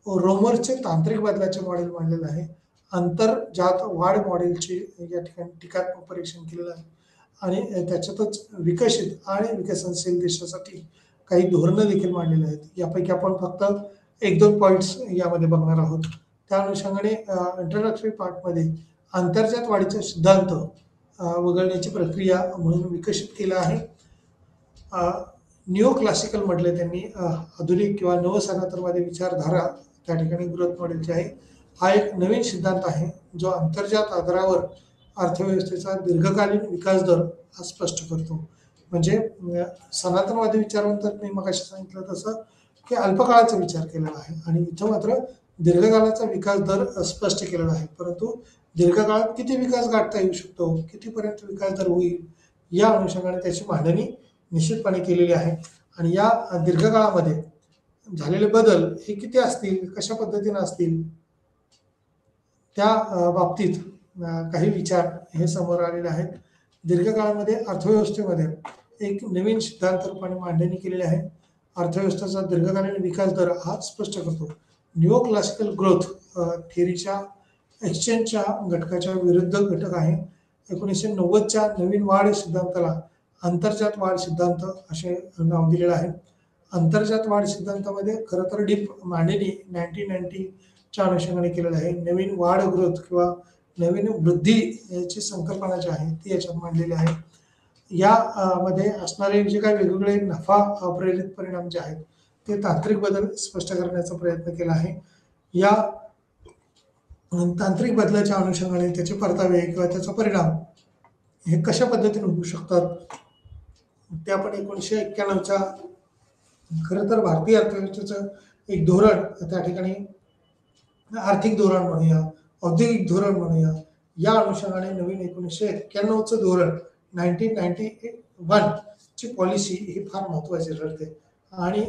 रोमरचे तांत्रिक बदलाचे मॉडेल मांडलेलं आहे. अंतर्जात वाढ मॉडेलचे या ठिकाणी टीकात्मक परीक्षण केलेलं आहे आणि त्याच्यातच विकसित आणि विकसनशील देशासाठी काही धोरणं देखील मांडलेली आहेत. यापैकी आपण फक्त 1-2 पॉईंट्स यामध्ये बघणार आहोत. त्या अनुषंगाने इंट्रोडक्टरी पार्टमध्ये अंतर्जात वाढीचे सिद्धांत वगळण्याची प्रक्रिया म्हणून विकसित केला आहे. न्यू क्लासिकल म्हटले त्यांनी आधुनिक किंवा नवसनातनवादी विचारधारा त्या ठिकाणी ग्रोथ मॉडेलची आहे. हा एक नवीन सिद्धांत आहे जो अंतर्जात आधारावर अर्थव्यवस्थेचा दीर्घकालीन विकास दर हा स्पष्ट करतो. म्हणजे सनातनवादी विचारांतर मी मगाशी सांगितलं तसं की अल्पकाळाचा विचार केलेला आहे आणि इथं मात्र दीर्घकाळाचा विकास दर स्पष्ट केलेला आहे. परंतु दीर्घकाळात किती विकास गाठता येऊ शकतो, कितीपर्यंत विकास दर होईल या अनुषंगाने त्याची मांडणी निश्चितपणे केलेली आहे. आणि या दीर्घकाळामध्ये झालेले बदल हे किती असतील, कशा पद्धतीने असतील त्या बाबतीत काही विचार हे समोर आलेले आहेत. दीर्घकाळामध्ये अर्थव्यवस्थेमध्ये एक नवीन सिद्धांत रूपाने मांडणी केलेली आहे. अर्थव्यवस्थेचा दीर्घकालीन विकास दर हा स्पष्ट करतो. न्यू क्लासिकल ग्रोथ थिअरीच्या एक्सचेंजच्या घटकाच्या विरुद्ध घटक आहे. 1990च्या नवीन वाढ सिद्धांताला अंतर्जात वाढ सिद्धांत असे नाव दिलेलं आहे. अंतर्जात वाढ सिद्धांतामध्ये खरं तर डीप मांडणी 1990च्या अनुषंगाने केलेलं आहे. नवीन वाढ ग्रोथ किंवा नवीन वृद्धी याची संकल्पना जी आहे ती याच्यात मांडलेली आहे. या मध्ये असणारे जे काही वेगवेगळे नफा प्रेरित परिणाम जे आहेत ते तांत्रिक बदल स्पष्ट करण्याचा प्रयत्न केला आहे. या तांत्रिक बदलाच्या अनुषंगाने त्याचे परतावे किंवा त्याचा परिणाम हे कशा पद्धतीने होऊ शकतात ते आपण 1991च्या खरं तर भारतीय अर्थव्यवस्थेचं एक धोरण त्या ठिकाणी आर्थिक धोरण म्हणूया, औद्योगिक धोरण म्हणूया, या अनुषंगाने नवीन 1991चं धोरण 1991 ची पॉलिसी ही फार महत्वाची ठरते. आणि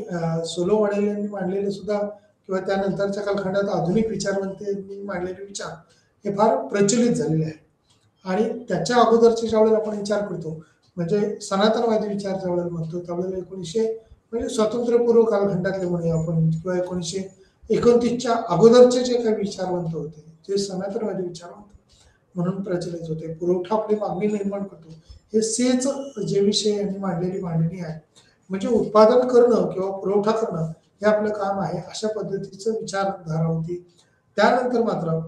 सोलो मॉडेल यांनी मांडलेले सुद्धा किंवा त्यानंतरच्या कालखंडात आधुनिक विचारवंतांनी मांडलेले विचार हे फार प्रचलित झालेले आहे. आणि त्याच्या अगोदरचे ज्यावेळेला आपण विचार करतो म्हणजे सनातनवादी विचार ज्यावेळेला म्हणतो त्यावेळेला 1900 म्हणजे स्वातंत्र्यपूर्व कालखंडातले म्हणूया आपण किंवा 1929च्या अगोदरचे जे काही विचारवंत होते जे सनातनवादी विचारवंत म्हणून प्रचलित होते, पुरवठा आपली मागणी निर्माण करतो, हे सेच जे विषय यांनी मांडलेली मांडणी आहे. म्हणजे उत्पादन करणं किंवा पुरवठा करणं हे आपलं काम आहे अशा पद्धतीचं विचारधारा होती. त्यानंतर मात्र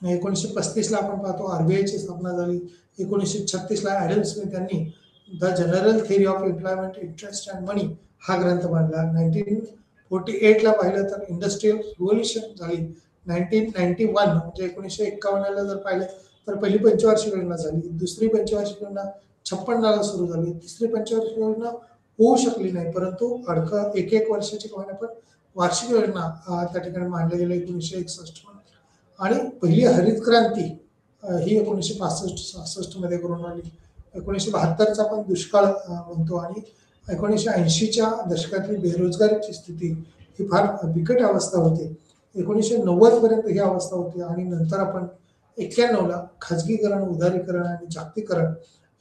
1935ला आपण पाहतो आरबीआयची स्थापना झाली. 1936ला ॲडम स्मिथ यांनी the General Theory of Employment Interest and Money हा ग्रंथ मांडला. 1948ला पाहिलं तर इंडस्ट्रियल रिव्होल्युशन झाली. 1991 म्हणजे 1951ला जर पाहिलं तर पहिली पंचवार्षिक योजना झाली. दुसरी पंचवार्षिक योजना 56ला सुरू झाली. तिसरी पंचवार्षिक योजना होऊ शकली नाही, परंतु एक वर्षाची का पण वार्षिक योजना त्या ठिकाणी मांडल्या गेल्या 1961. आणि पहिली हरित क्रांती ही 1965-66 मध्ये करून आली. 1972चा पण दुष्काळ म्हणतो आणि 1980च्या दशकातली बेरोजगारीची स्थिती ही फार बिकट अवस्था होती. 1990 पर्यंत ही अवस्था होती आणि नंतर आपण 91ला खाजगीकरण, उदारीकरण आणि जागतिकीकरण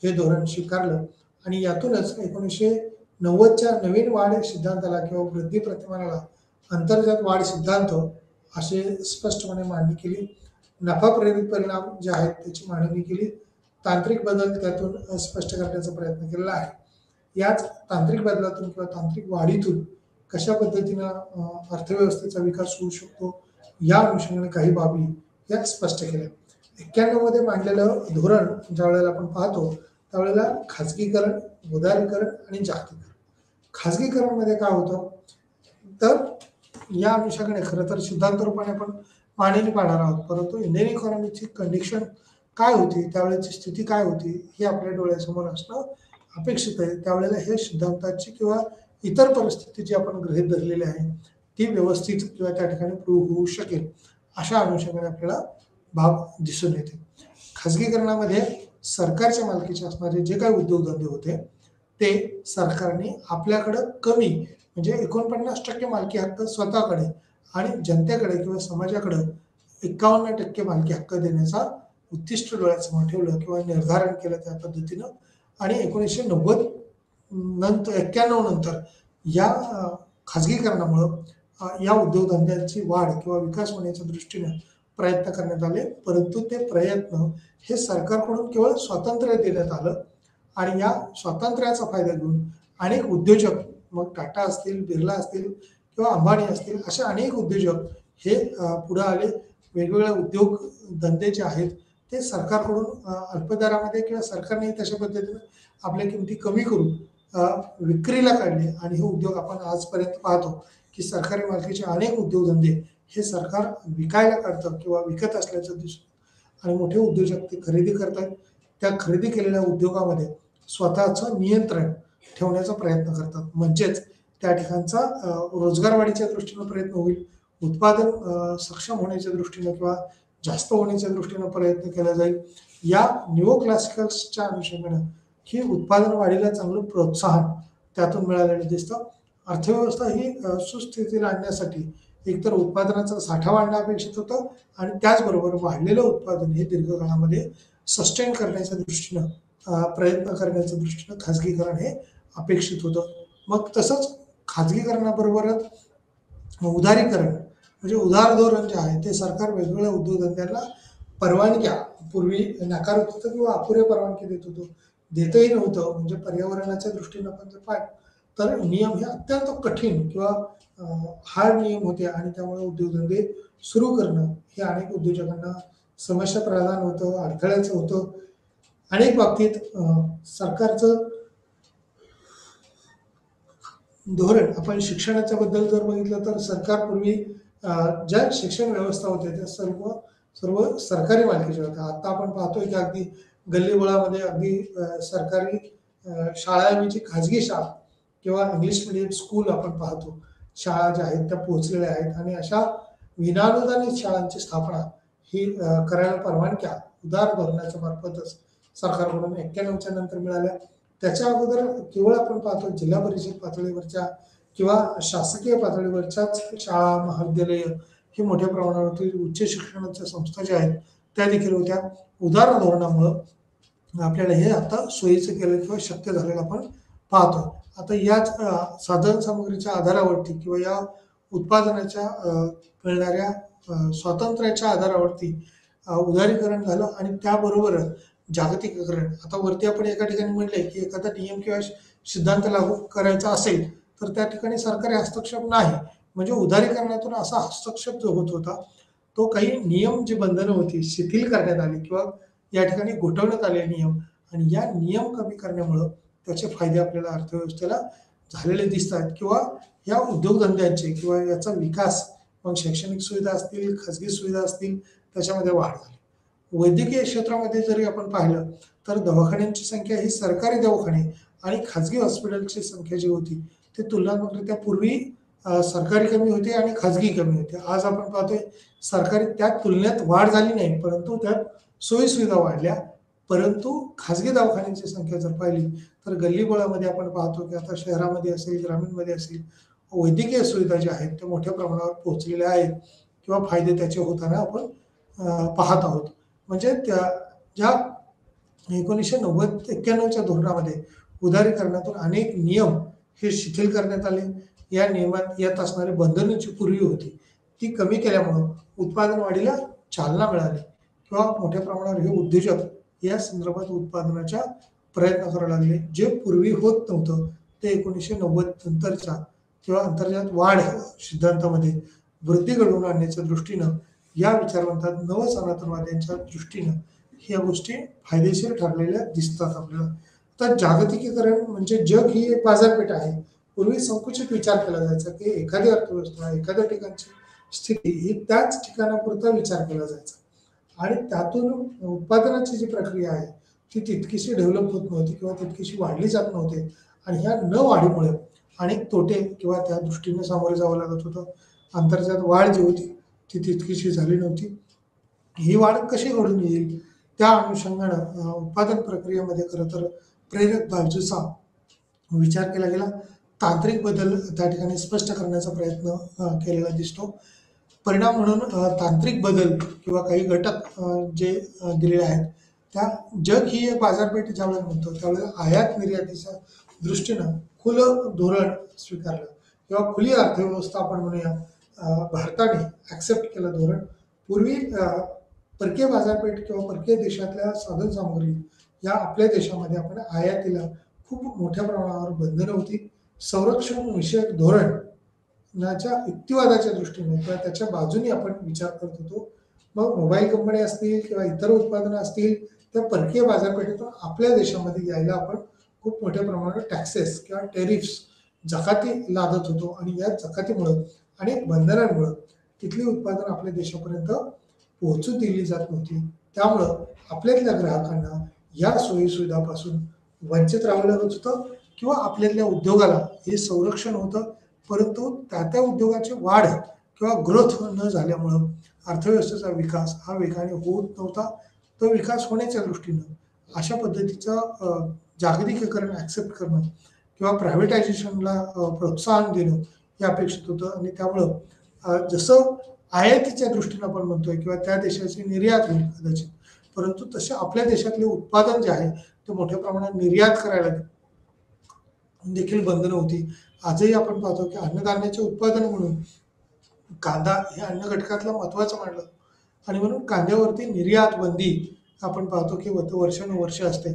हे धोरण स्वीकारलं. आणि यातूनच 1990च्या नवीन वाढ सिद्धांताला किंवा वृद्धी प्रतिमानाला अंतर्गत वाढ सिद्धांत असे स्पष्टपणे मांडणी केली. नफा प्रेरित परिणाम जे आहेत त्याची मांडणी केली. तांत्रिक बदल त्यातून स्पष्ट करण्याचा प्रयत्न केलेला आहे. याच तांत्रिक बदलातून किंवा तांत्रिक वाढीतून कशा पद्धतीनं अर्थव्यवस्थेचा विकास होऊ शकतो या अनुषंगाने काही बाबी या स्पष्ट केल्या. 91 मध्ये मांडलेलं धोरण ज्या वेळेला आपण पाहतो त्यावेळेला खाजगीकरण, उदारीकरण आणि जागतिकीकरण. खाजगीकरणमध्ये काय होतं तर या अनुषंगाने खरं तर सिद्धांत रूपाने आपण मांडणी पाहणार आहोत, परंतु इंडियन इकॉनॉमीची कंडिशन काय होती, त्यावेळेची स्थिती काय होती हे आपल्या डोळ्यासमोर असणं अपेक्षित आहे. त्यावेळेला हे सिद्धांताची किंवा इतर परिस्थिती जी आपण गृहीत धरलेली आहे ती व्यवस्थित किंवा त्या ठिकाणी प्रूव्ह होऊ शकेल अशा अनुषंगाने आपल्याला बाब दिसून येते. खाजगीकरणामध्ये सरकारच्या मालकीचे असणारे जे काही उद्योगधंदे होते ते सरकारने आपल्याकडं कमी म्हणजे 49% मालकी हक्क स्वतःकडे आणि जनतेकडे किंवा समाजाकडे 51% मालकी हक्क देण्याचा उद्दिष्ट डोळ्यासमोर ठेवलं किंवा निर्धारण केलं त्या पद्धतीनं. आणि 1991 नंतर या खाजगीकरणामुळं या उद्योगधंद्यांची वाढ किंवा विकास होण्याच्या दृष्टीने प्रयत्न करण्यात आले, परंतु ते प्रयत्न हे सरकारकडून केवळ स्वातंत्र्य देण्यात आलं. आणि या स्वातंत्र्याचा फायदा घेऊन अनेक उद्योजक मग टाटा असतील, बिर्ला असतील किंवा अंबानी असतील असे अनेक उद्योजक हे पुढे आले. वेगवेगळे उद्योग धंदे जे आहेत ते सरकारकडून अल्पदरामध्ये किंवा सरकारने तशा पद्धतीने आपल्या किमती कमी करून विक्रीला काढले. आणि हे उद्योग आपण आजपर्यंत पाहतो की सरकारी मालकीचे अनेक उद्योगधंदे हे सरकार विकायला काढतं किंवा विकत असल्याचं दिसतं. आणि मोठे उद्योजक ते खरेदी करतात. त्या खरेदी केलेल्या उद्योगामध्ये स्वतःचं नियंत्रण ठेवण्याचा प्रयत्न करतात. म्हणजेच त्या ठिकाणचा रोजगार वाढीच्या दृष्टीनं प्रयत्न होईल, उत्पादन सक्षम होण्याच्या दृष्टीनं किंवा जास्त होण्याच्या दृष्टीनं प्रयत्न केला जाईल. या न्यू क्लासिकल्सच्या अनुषंगानं ही उत्पादन वाढीला चांगलं प्रोत्साहन त्यातून मिळालेलं दिसतं. अर्थव्यवस्था ही सुस्थितीला आणण्यासाठी एकतर उत्पादनाचा साठा वाढणं अपेक्षित होतं आणि त्याचबरोबर वाढलेलं उत्पादन हे दीर्घकाळामध्ये सस्टेन करण्याच्या दृष्टीनं प्रयत्न करण्याच्या दृष्टीनं खाजगीकरण हे अपेक्षित होतं. मग तसंच खाजगीकरणाबरोबरच उदारीकरण म्हणजे उदार धोरण जे आहे ते सरकार वेगवेगळ्या उद्योगधंद्यांना परवानग्या पूर्वी नाकारत होतं किंवा अपुऱ्या परवानगी देत होतं, देतही नव्हतं. म्हणजे पर्यावरणाच्या दृष्टीनं आपण जर पाहिलं तर नियम हे अत्यंत कठीण किंवा हार्ड नियम होते आणि त्यामुळे उद्योगधंदे सुरू करणं हे अनेक उद्योजकांना समस्या प्रधान होतं, अडथळ्याचं होतं. अनेक बाबतीत सरकारचं धोरण आपण शिक्षणाच्या बद्दल जर बघितलं तर सरकारपूर्वी ज्या शिक्षण व्यवस्था होत्या त्या सर्व सर्व सरकारी मालकीच्या होत्या. आता आपण पाहतोय की अगदी गल्लीबोळामध्ये अगदी सरकारी शाळांऐवजी खाजगी शाळा किंवा इंग्लिश मिडियम स्कूल आपण पाहतो. शाळा ज्या आहेत त्या पोहोचलेल्या आहेत आणि अशा विनाअनुदानित शाळांची स्थापना ही करायला परवानग्या उदार धोरणाच्या मार्फतच सरकारकडून 91च्या नंतर मिळाल्या. त्याच्या अगोदर केवळ आपण पाहतो जिल्हा परिषद पातळीवरच्या किंवा शासकीय पातळीवरच्याच शाळा, महाविद्यालय हे मोठ्या प्रमाणावरती उच्च शिक्षणाच्या संस्था ज्या आहेत त्या देखील होत्या. उदार धोरणामुळं आपल्याला हे आता सोयीचं केलं किंवा शक्य झालेलं आपण पाहतो. आता याच साधन सामग्रीच्या आधारावरती किंवा या उत्पादनाच्या मिळणाऱ्या स्वातंत्र्याच्या आधारावरती उदारीकरण झालं आणि त्याबरोबरच जागतिकीकरण. आता वरती आपण एका ठिकाणी म्हणले की एखादा नियम किंवा सिद्धांत लागू करायचा असेल तर त्या ठिकाणी सरकारी हस्तक्षेप नाही. म्हणजे उदारीकरणातून असा हस्तक्षेप जो होत होता तो काही नियम जी बंधनं होती शिथिल करण्यात आली किंवा या ठिकाणी गोठवण्यात आले नियम आणि या नियम कमी करण्यामुळं त्याचे फायदे आपल्याला अर्थव्यवस्थेला झालेले दिसतात किंवा या उद्योगधंद्यांचे किंवा याचा विकास मग शैक्षणिक सुविधा असतील, खाजगी सुविधा असतील त्याच्यामध्ये वाढ झाली. वैद्यकीय क्षेत्रामध्ये जरी आपण पाहिलं तर दवाखान्यांची संख्या ही सरकारी दवाखाने आणि खाजगी हॉस्पिटलची संख्या जी होती ती तुलनात्मकरित्या पूर्वी सरकारी कमी होते आणि खाजगी कमी होते. आज आपण पाहतोय सरकारी त्यात तुलनेत वाढ झाली नाही परंतु त्यात सोयीसुविधा वाढल्या. परंतु खाजगी दवाखान्यांची संख्या जर पाहिली तर गल्लीबोळामध्ये आपण पाहतो की आता शहरामध्ये असेल, ग्रामीणमध्ये असेल वैद्यकीय सुविधा ज्या आहेत त्या मोठ्या प्रमाणावर पोहोचलेल्या आहेत किंवा फायदे त्याचे होताना आपण पाहत आहोत. म्हणजे त्या ज्या 1990-91च्या धोरणामध्ये उदारीकरणातून अनेक नियम हे शिथिल करण्यात आले. या नियमात येत असणारी बंधनं जी पूर्वी होती ती कमी केल्यामुळं उत्पादन वाढीला चालना मिळाली किंवा मोठ्या प्रमाणावर हे उद्योजक या संदर्भात उत्पादनाच्या प्रयत्न करायला लागले. जे पूर्वी होत नव्हतं ते 1990 नंतरच्या किंवा अंतर्जात वाढ सिद्धांतामध्ये वृद्धी घडवून आणण्याच्या दृष्टीनं या विचारवंतात नवसनातनवाद्यांच्या दृष्टीनं ह्या गोष्टी फायदेशीर ठरलेल्या दिसतात आपल्याला. तर जागतिकीकरण म्हणजे जग ही एक बाजारपेठ आहे. पूर्वी संकुचित विचार केला जायचा की एखादी अर्थव्यवस्था एखाद्या ठिकाणची स्थिती ही त्याच ठिकाणापुरता विचार केला जायचा आणि त्यातून उत्पादनाची जी प्रक्रिया आहे ती तितकीशी डेव्हलप होत नव्हती किंवा तितकीशी वाढली जात नव्हती आणि ह्या न वाढीमुळे अनेक तोटे किंवा त्या दृष्टीने सामोरे जावं लागत होतं. अंतर्जात वाढ जी होती ती तितकीशी झाली नव्हती. ही वाढ कशी घडून येईल त्या अनुषंगानं उत्पादन प्रक्रियेमध्ये खरं तर प्रेरक बाजूचा विचार केला गेला. तांत्रिक बदल त्या ठिकाणी स्पष्ट करण्याचा प्रयत्न केलेला दिसतो. परिणाम म्हणून तांत्रिक बदल किंवा काही घटक जे दिलेले आहेत त्या जग ही एक बाजारपेठ ज्यावेळेला म्हणतो त्यावेळेला आयात निर्यातीच्या दृष्टीनं खुलं धोरण स्वीकारलं किंवा खुली अर्थव्यवस्था आपण म्हणूया भारताने ॲक्सेप्ट केलं धोरण. पूर्वी परकीय बाजारपेठ किंवा परकीय देशातल्या साधन सामग्री या आपल्या देशामध्ये आपण आयातीला खूप मोठ्या प्रमाणावर बंधनं होती. संरक्षण विषयक धोरणाच्या युक्तिवादाच्या दृष्टीने किंवा त्याच्या बाजूने आपण विचार करत होतो. मग मोबाईल कंपन्या असतील किंवा इतर उत्पादनं असतील त्या परकीय बाजारपेठेतून आपल्या देशामध्ये यायला आपण खूप मोठ्या प्रमाणावर टॅक्सेस किंवा टेरिफ्स जकाती लादत होतो आणि या जकातीमुळं अनेक बंधनांमुळं तिथली उत्पादन आपल्या देशापर्यंत पोहोचू दिली जात नव्हती. त्यामुळं आपल्यातल्या ग्राहकांना या सोयीसुविधापासून वंचित राहावं लागत होतं किंवा आपल्यातल्या उद्योगाला हे संरक्षण होतं परंतु त्या उद्योगाची वाढ किंवा ग्रोथ न झाल्यामुळं अर्थव्यवस्थेचा विकास हा वेगाने होत नव्हता. तो विकास होण्याच्या दृष्टीनं अशा पद्धतीचं जागतिकीकरण ॲक्सेप्ट करणं किंवा प्रायव्हेटायझेशनला प्रोत्साहन देणं हे अपेक्षित होतं आणि त्यामुळं जसं आयातीच्या दृष्टीनं आपण म्हणतोय किंवा त्या देशाची निर्यात होईल कदाचित परंतु तसे आपल्या देशातले उत्पादन जे आहे ते मोठ्या प्रमाणात निर्यात करायला देखील बंधनं होती. आजही आपण पाहतो की अन्नधान्याचे उत्पादन म्हणून कांदा हे अन्न घटकातलं महत्त्वाचं मानलं आणि म्हणून कांद्यावरती निर्यात बंदी आपण पाहतो की वर्षानुवर्ष असते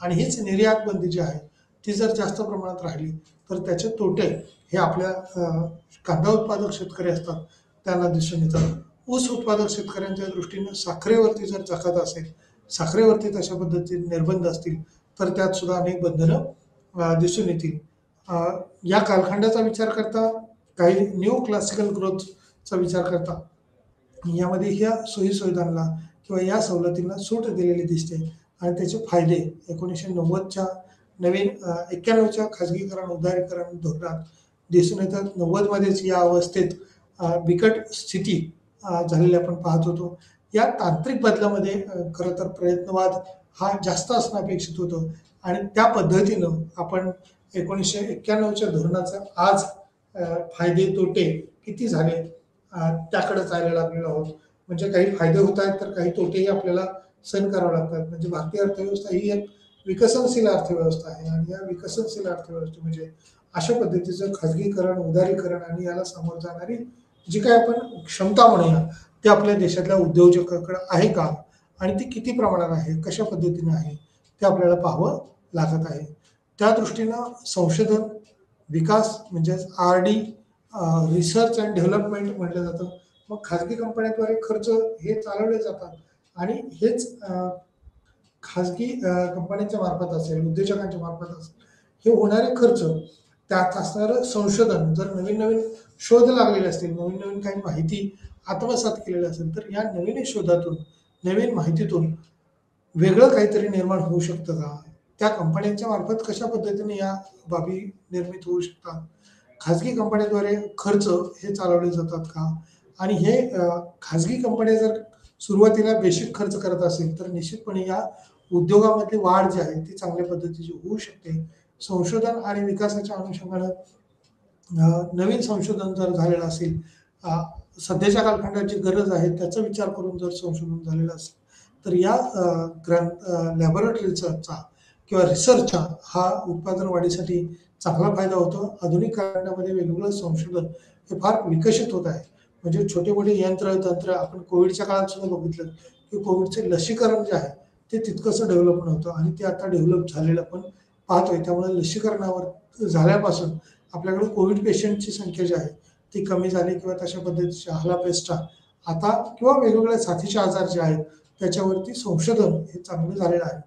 आणि हीच निर्यात बंदी जी आहे ती जर जास्त प्रमाणात राहिली तर त्याचे तोटे हे आपल्या कांदा उत्पादक शेतकरी असतात त्यांना दिसून येतात. ऊस उत्पादक शेतकऱ्यांच्या दृष्टीने साखरेवरती जर जखत असेल, साखरेवरती तशा पद्धतीने निर्बंध असतील तर त्यात सुद्धा अनेक बंधनं दिसून येतील. या कालखंडाचा विचार करता काही न्यू क्लासिकल ग्रोथचा विचार करता यामध्ये ह्या सोयीसुविधांना किंवा या सवलतींना सूट दिलेली दिसते आणि त्याचे फायदे 1990च्या नवीन 91च्या खाजगीकरण उदारीकरण धोरणात दिसून येतात. 90मध्येच या अवस्थेत बिकट स्थिती झालेली आपण पाहत होतो. या तांत्रिक बदलामध्ये खरं तर प्रयत्नवाद हा जास्त असणं अपेक्षित होतं आणि त्या पद्धतीनं आपण 1991च्या धोरणाचा आज फायदे तोटे किती झाले त्याकडे जायला लागलेलो आहोत. म्हणजे काही फायदे होत आहेत तर काही तोटेही आपल्याला सहन करावे लागतात. म्हणजे भारतीय अर्थव्यवस्था ही एक विकसनशील अर्थव्यवस्था आहे आणि या विकसनशील अर्थव्यवस्था म्हणजे अशा पद्धतीचं खाजगीकरण उदारीकरण आणि याला सामोरं जाणारी जी काय आपण क्षमता म्हणूया ते आपल्या देशातल्या उद्योजकाकडे आहे का आणि ती किती प्रमाणात आहे, कशा पद्धतीने आहे ते आपल्याला पाहावं लागत आहे. त्या दृष्टीनं संशोधन विकास म्हणजेच RD रिसर्च अँड डेव्हलपमेंट म्हटलं जातं. मग खाजगी कंपन्यांद्वारे खर्च हे चालवले जातात आणि हेच खाजगी कंपन्यांच्या मार्फत असेल, उद्योजकांच्या मार्फत असेल, हे होणारे खर्च त्यात असणारं संशोधन जर नवीन नवीन शोध लागलेले असतील, नवीन नवीन काही माहिती आत्मसात केलेली असेल तर या नवीन शोधातून नवीन माहितीतून वेगळं काहीतरी निर्माण होऊ शकतं का, त्या कंपन्यांच्या मार्फत कशा पद्धतीने या बाबी निर्मित होऊ शकतात, खाजगी कंपन्यांद्वारे खर्च हे चालवले जातात का आणि हे खाजगी कंपन्या जर सुरुवातीला बेसिक खर्च करत असेल तर निश्चितपणे या उद्योगामधली वाढ जी आहे ती चांगल्या पद्धतीची होऊ शकते. संशोधन आणि विकासाच्या अनुषंगानं नवीन संशोधन जर झालेलं असेल, सध्याच्या कालखंडात जी गरज आहे त्याचा विचार करून जर संशोधन झालेलं असेल तर या लॅबोरेटरीचा किंवा रिसर्चचा हा उत्पादन वाढीसाठी चांगला फायदा होतो. आधुनिक काळामध्ये वेगवेगळं संशोधन हे फार विकसित होत आहे. म्हणजे छोटे मोठे यंत्र तंत्र आपण कोविडच्या काळात सुद्धा बघितलं की कोविडचे लसीकरण जे आहे ते तितकंसं डेव्हलप नव्हतं आणि ते आता डेव्हलप झालेलं आपण पाहतोय. त्यामुळे लसीकरणावर झाल्यापासून आपल्याकडे कोविड पेशंटची संख्या जी आहे ती कमी झाली किंवा तशा पद्धतीच्या हलापेस्टा आता किंवा वेगवेगळ्या साथीचे आजार जे आहेत त्याच्यावरती संशोधन हे चांगलं झालेलं आहे.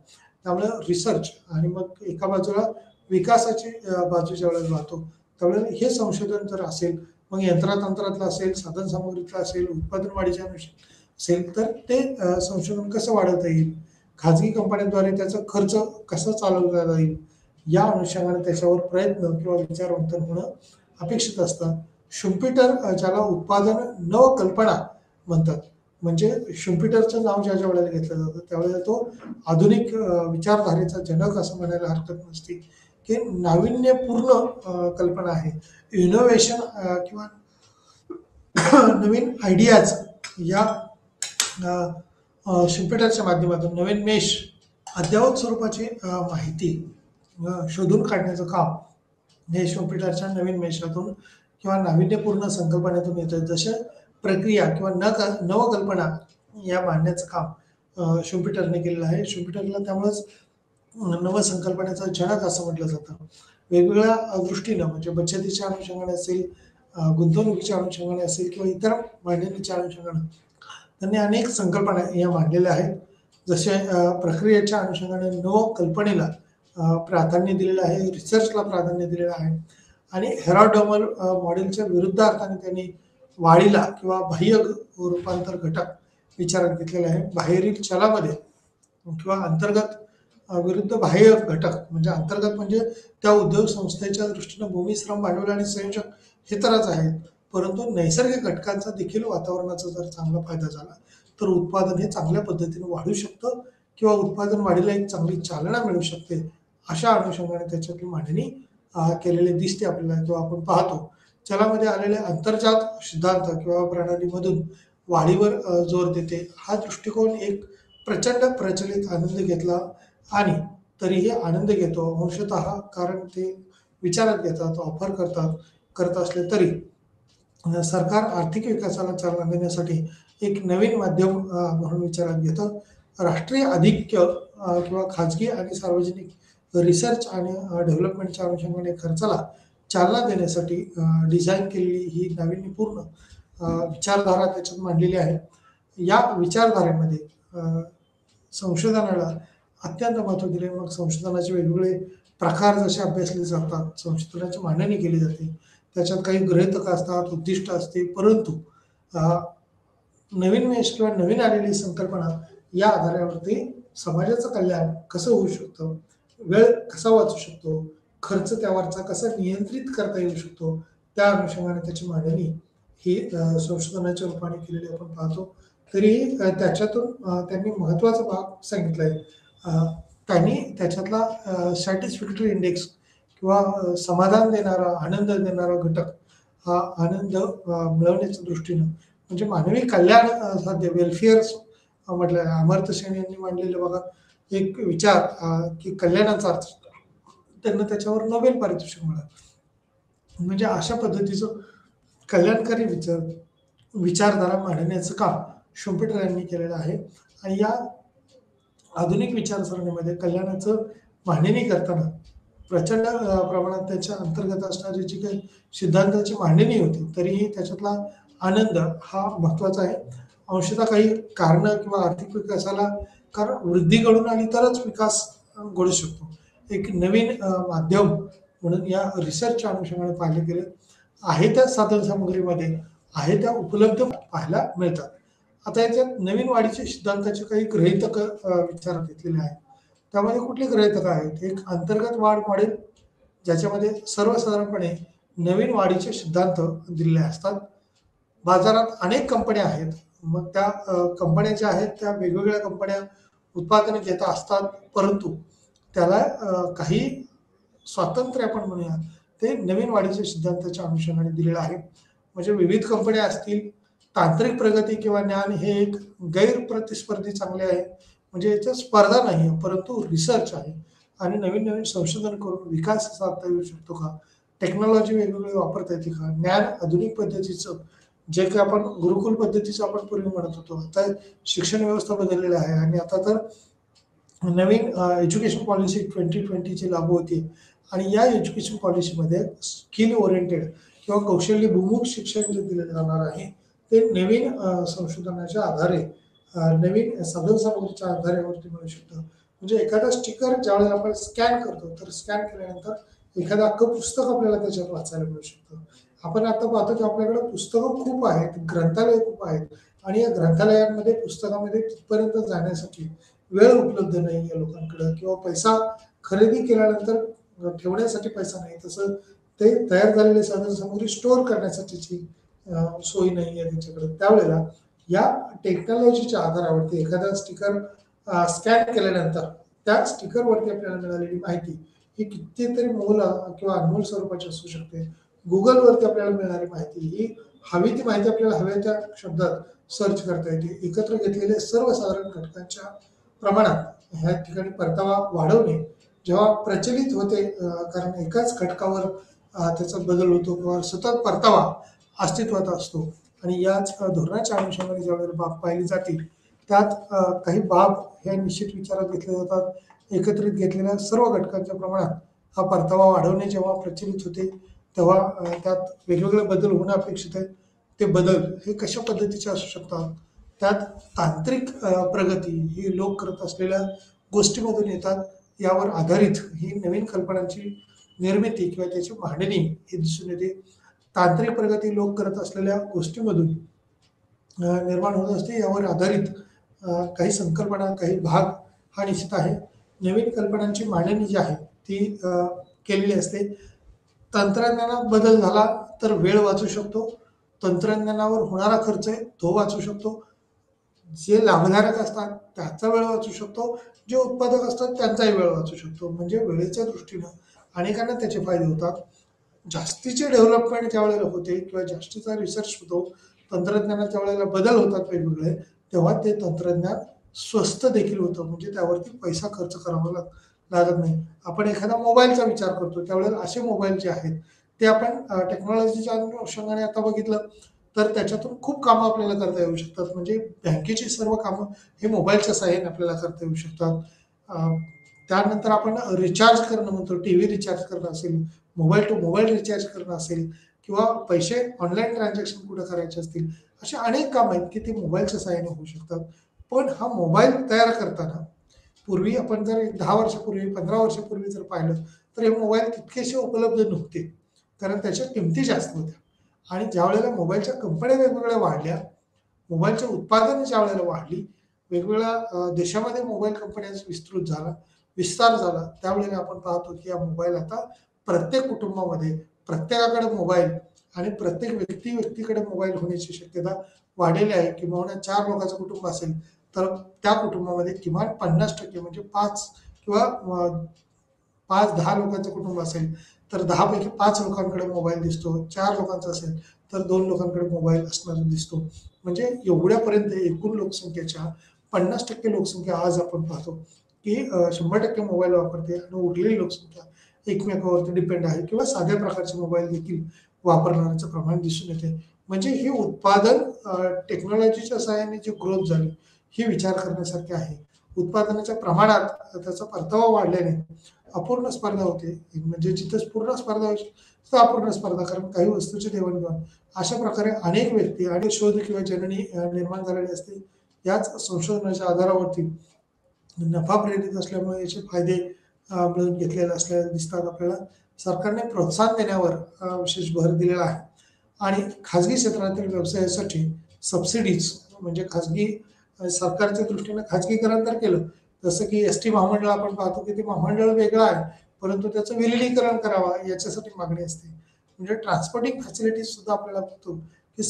त्यामुळे रिसर्च आणि मग एका बाजूला विकासाची बाजू ज्यावेळेला राहतो त्यावेळेला हे संशोधन जर असेल, मग यंत्रतंत्रातलं असेल, साधन सामग्रीतलं असेल, उत्पादन वाढीच्या असेल तर ते संशोधन कसं वाढवता येईल, खाजगी कंपन्यांद्वारे त्याचा खर्च कसा चालवला जाईल या अनुषंगाने त्याच्यावर प्रयत्न किंवा विचारवंतन होणं अपेक्षित असतं. शुम्पीटर ज्याला उत्पादन नवकल्पना म्हणतात, म्हणजे शुम्पीटरचं नाव ज्या वेळेला घेतलं जातं त्यावेळेला तो आधुनिक विचारधारेचा जनक असं म्हणायला हरकत नसते की नाविन्यपूर्ण कल्पना आहे. इनोव्हेशन किंवा नवीन आयडियाज या शुम्पीटरच्या माध्यमातून नवीन मेश अद्ययावत स्वरूपाची माहिती शोधून काढण्याचं काम हे शुम्पीटरच्या नवीन मेशातून किंवा नाविन्यपूर्ण संकल्पनेतून येतं. जशा प्रक्रिया किंवा नवकल्पना या मांडण्याचं काम शुम्पीटरने केलेलं आहे. शुम्पीटरला त्यामुळेच नवसंकल्पनेचा जनक असं म्हटलं जातं. वेगवेगळ्या दृष्टीनं म्हणजे बचतीच्या अनुषंगाने असेल, गुंतवणुकीच्या अनुषंगाने असेल किंवा इतर मांडणीच्या अनुषंगाने त्यांनी अनेक संकल्पना या मांडलेल्या आहेत. जसे प्रक्रियेच्या अनुषंगाने नवकल्पनेला प्राधान्य दिलेलं आहे, रिसर्चला प्राधान्य दिलेलं आहे आणि हेराडोमल मॉडेलच्या विरुद्ध अर्थाने त्यांनी वाढीला किंवा बाह्य रूपांतर घटक विचारात घेतलेला आहे. बाहेरील चलामध्ये किंवा अंतर्गत विरुद्ध बाह्य घटक म्हणजे अंतर्गत म्हणजे त्या उद्योग संस्थेच्या दृष्टीनं भूमी, श्रम, भांडवल आणि संयोजक हे तरच आहेत, परंतु नैसर्गिक घटकांचा देखील वातावरणाचा जर चांगला फायदा झाला तर उत्पादन हे चांगल्या पद्धतीने वाढू शकतं किंवा उत्पादन वाढीला एक चांगली चालना मिळू शकते. अशा अनुषंगाने त्याच्यातली मांडणी केलेली दिसते आपल्याला किंवा आपण पाहतो. चलामध्ये आलेले अंतर्जात सिद्धांत किंवा प्रणालीमधून वाढीवर जोर देते. हा दृष्टिकोन एक प्रचंड प्रचलित आनंद घेतला आणि तरीही आनंद घेतो अंशतः, कारण ते विचारात घेतात, ऑफर करत असले तरी सरकार आर्थिक विकासाला चालना देण्यासाठी एक नवीन माध्यम म्हणून विचारात घेतं. राष्ट्रीय आधिक्य किंवा खाजगी आणि सार्वजनिक रिसर्च आणि डेव्हलपमेंटच्या अनुषंगाने खर्चाला चालना देण्यासाठी डिझाइन केलेली ही नाविन्यपूर्ण विचारधारा त्याच्यात मांडलेली आहे. या विचारधारेमध्ये संशोधनाला अत्यंत महत्त्व दिले. मग संशोधनाचे वेगवेगळे प्रकार जसे अभ्यासले जातात, संशोधनाची मांडणी केली जाते, त्याच्यात काही गृहीतकं असतात, उद्दिष्ट असते, परंतु नवीन वेश किंवा नवीन आलेली संकल्पना या आधारावरती समाजाचं कल्याण कसं होऊ शकतं, वेळ कसा वाचू शकतो, खर्च त्यावरचा कसा नियंत्रित करता येऊ शकतो, त्या अनुषंगाने त्याची मांडणी ही संशोधनाच्या रूपाने केलेली आपण पाहतो. तरीही त्याच्यातून त्यांनी महत्त्वाचा भाग सांगितला आहे. त्यांनी त्याच्यातला सॅटिस्फॅक्टरी इंडेक्स किंवा समाधान देणारा, आनंद देणारा घटक हा आनंद मिळवण्याच्या दृष्टीनं म्हणजे मानवी कल्याण साध्य वेलफेअर म्हटलं आहे. अमर्त्य सेन यांनी मांडलेलं बघा एक विचार की कल्याणाचा अर्थ, त्यांना त्याच्यावर नोबेल पारितोषिक मिळालं. म्हणजे अशा पद्धतीचं कल्याणकारी विचारधारा मांडण्याचं काम शुम्पेटर यांनी केलेलं आहे. आणि या आधुनिक विचारसरणीमध्ये कल्याणाचं मांडणी करताना प्रचंड प्रमाणात त्याच्या अंतर्गत असणारी जी काही सिद्धांताची मांडणी होती, तरीही त्याच्यातला आनंद हा महत्त्वाचा आहे. अंशतः काही कारणं किंवा आर्थिक विकासाला कारण वृद्धी घडून आली तरच विकास घडू शकतो. एक नवीन माध्यम म्हणून या रिसर्चच्या अनुषंगाने पाहिले गेले आहे त्या साधनसामुग्रीमध्ये आहे त्या उपलब्ध पाहायला मिळतात. आता याच्यात नवीन वाढीचे सिद्धांताचे काही गृहीतकं विचारात घेतलेले आहेत. त्यामध्ये कुठले गृहीतकं आहेत? एक अंतर्गत वाढ मॉडेल, ज्याच्यामध्ये सर्वसाधारणपणे नवीन वाढीचे सिद्धांत दिलेले असतात. बाजारात अनेक कंपन्या आहेत, मग त्या कंपन्या ज्या आहेत त्या वेगवेगळ्या कंपन्या उत्पादनं घेत असतात, परंतु त्याला काही स्वातंत्र्य आपण म्हणूया ते नवीन वाढीच्या सिद्धांताच्या अनुषंगाने दिलेलं आहे. म्हणजे विविध कंपन्या असतील, तांत्रिक प्रगती किंवा ज्ञान हे एक गैरप्रतिस्पर्धी चांगले आहे. म्हणजे याच्यात स्पर्धा नाही आहे, परंतु रिसर्च आहे आणि नवीन नवीन संशोधन करून विकास साधता येऊ शकतो का, टेक्नॉलॉजी वेगवेगळी वापरता येते का, ज्ञान आधुनिक पद्धतीचं जे काही आपण गुरुकुल पद्धतीचं आपण पूर्वी म्हणत होतो, आता शिक्षण व्यवस्था बदललेली आहे आणि आता तर नवीन एज्युकेशन पॉलिसी 2020ची लागू होती आणि या एज्युकेशन पॉलिसीमध्ये स्किल ओरिएंटेड किंवा कौशल्यभिमुख शिक्षण जे दिले जाणार आहे ते नवीन संशोधनाच्या आधारे नवीन साधनसामुग्रीच्या आधारावरती मिळू शकतं. म्हणजे एखादा स्टिकर ज्यावेळेला आपण स्कॅन करतो, तर स्कॅन केल्यानंतर एखादं अख्खं पुस्तक आपल्याला त्याच्यात वाचायला मिळू शकतं. आपण आता पाहतो की आपल्याकडे पुस्तकं खूप आहेत, ग्रंथालय खूप आहेत आणि या ग्रंथालयांमध्ये पुस्तकामध्ये तिथपर्यंत जाण्यासाठी वेळ उपलब्ध नाही आहे लोकांकडं किंवा पैसा खरेदी केल्यानंतर ठेवण्यासाठी पैसा नाही, तसं ते तयार झालेले साधनसामुग्री स्टोअर करण्यासाठीची सोय नाही आहे त्यांच्याकडे. त्यावेळेला या टेक्नॉलॉजीच्या आधारावरती एखादा स्टिकर स्कॅन केल्यानंतर त्या स्टिकरवरती आपल्याला मिळालेली माहिती ही कितीतरी किंवा अनमोल स्वरूपाची असू शकते. गुगलवरती आपल्याला मिळणारी माहिती ही हवी ती माहिती आपल्याला हव्या त्या शब्दात सर्च करता येते. एकत्र घेतलेले सर्वसाधारण घटकांच्या प्रमाणात ह्या ठिकाणी परतावा वाढवणे जेव्हा प्रचलित होते, कारण एकाच घटकावर त्याचा बदल होतो किंवा सतत परतावा अस्तित्वात असतो आणि याच धोरणाच्या अनुषंगाने ज्यावेळेला बाब पाहिली जातील त्यात काही बाब ह्या निश्चित विचारात घेतल्या जातात. एकत्रित घेतलेल्या सर्व घटकांच्या प्रमाणात हा परतावा वाढवणे जेव्हा प्रचलित होते तेव्हा त्यात वेगवेगळे बदल होणं अपेक्षित आहे. ते बदल हे कशा पद्धतीचे असू शकतात, त्यात तांत्रिक प्रगती ही लोक करत असलेल्या गोष्टीमधून येतात. यावर आधारित ही नवीन कल्पनांची निर्मिती किंवा त्याची मांडणी ही दिसून येते. तांत्रिक प्रगती लोक करत असलेल्या गोष्टीमधून निर्माण होत असते. यावर आधारित काही संकल्पना, काही भाग हा निश्चित आहे. नवीन कल्पनांची मांडणी जी आहे ती केलेली असते. तंत्रज्ञानात बदल झाला तर वेळ वाचू शकतो, तंत्रज्ञानावर होणारा खर्च आहे तो वाचू शकतो, जे लाभधारक असतात त्याचा वेळ वाचू शकतो, जे उत्पादक असतात त्यांचाही वेळ वाचू शकतो. म्हणजे वेळेच्या दृष्टीनं अनेकांना त्याचे फायदे होतात. जास्तीचे डेव्हलपमेंट ज्या वेळेला होते किंवा जास्तीचा रिसर्च होतो, तंत्रज्ञानाच्या वेळेला बदल होतात वेगवेगळे, तेव्हा ते तंत्रज्ञान स्वस्त देखील होतं. म्हणजे त्यावरती पैसा खर्च करावा लागत नाही. आपण एखादा मोबाईलचा विचार करतो त्यावेळेला असे मोबाईल जे आहेत ते आपण टेक्नॉलॉजीच्या अनुषंगाने आता बघितलं तर त्याच्यातून खूप कामं आपल्याला करता येऊ शकतात. म्हणजे बँकेची सर्व कामं हे मोबाईलच्या सहाय्याने आपल्याला करता येऊ शकतात. अ, त्यानंतर आपण रिचार्ज करणं म्हणतो, टीव्ही रिचार्ज करणं असेल, मोबाईल टू मोबाईल रिचार्ज करणं असेल किंवा पैसे ऑनलाईन ट्रान्झॅक्शन कुठे करायचे असतील, अशी अनेक कामं आहेत की ती मोबाईलच्या सहाय्याने होऊ शकतात. पण हा मोबाईल तयार करताना पूर्वी आपण जर एक 10 वर्षापूर्वी, 15 वर्षापूर्वी जर पाहिलं, तर हे मोबाईल तितकेसे उपलब्ध नव्हते. कारण त्याच्या किमती जास्त होत्या. आणि ज्यावेळेला मोबाईलच्या कंपन्या वेगवेगळ्या वाढल्या, मोबाईलचे उत्पादन ज्यावेळेला वाढली, वेगवेगळ्या देशामध्ये मोबाईल कंपन्यांचा विस्तार झाला, त्यावेळेला आपण पाहतो की हा मोबाईल आता प्रत्येक कुटुंबामध्ये, प्रत्येकाकडे मोबाईल आणि प्रत्येक व्यक्तीकडे मोबाईल होण्याची शक्यता वाढलेली आहे. किंबहुना 4 लोकांचं कुटुंब असेल, तर त्या कुटुंबामध्ये किमान 50% म्हणजे 5 किंवा 5-10 लोकांचं कुटुंब असेल, तर 10 पैकी 5 लोकांकडे मोबाईल दिसतो. 4 लोकांचा असेल, तर 2 लोकांकडे मोबाईल असणारा दिसतो. म्हणजे एवढ्यापर्यंत एकूण लोकसंख्येच्या 50% लोकसंख्या आज आपण पाहतो, की 100% मोबाईल वापरते आणि उरलेली लोकसंख्या एकमेकांवरती डिपेंड आहे किंवा साध्या प्रकारचे मोबाईल देखील वापरणाऱ्यांचं प्रमाण दिसून येते. म्हणजे हे उत्पादन टेक्नॉलॉजीच्या सहाय्याने जी ग्रोथ झाली, ही विचार करण्यासारखी आहे. उत्पादनाच्या प्रमाणात त्याचा परतावा वाढल्याने अपूर्ण स्पर्धा होते. म्हणजे जिथं पूर्ण स्पर्धा व्हायची तिथं अपूर्ण स्पर्धा. कारण काही वस्तूची देवाणघेवाण अशा प्रकारे अनेक व्यक्ती आणि शोध किंवा जननी निर्माण झालेली असते. याच संशोधनाच्या आधारावरती नफा प्रेरित असल्यामुळे याचे फायदे मिळवून घेतलेले असल्याचे दिसतात आपल्याला. सरकारने प्रोत्साहन देण्यावर विशेष भर दिलेला आहे आणि खाजगी क्षेत्रातील व्यवसायासाठी सबसिडीज म्हणजे सरकारच्या दृष्टीने खाजगीकरण तर केलं. जसं की एस-टी महामंडळ आपण पाहतो की ते महामंडळ वेगळं आहे, परंतु त्याचं विलिनीकरण करावं याच्यासाठी मागणी असते. म्हणजे ट्रान्सपोर्टिंग फॅसिलिटीज सुद्धा आपल्याला बघतो की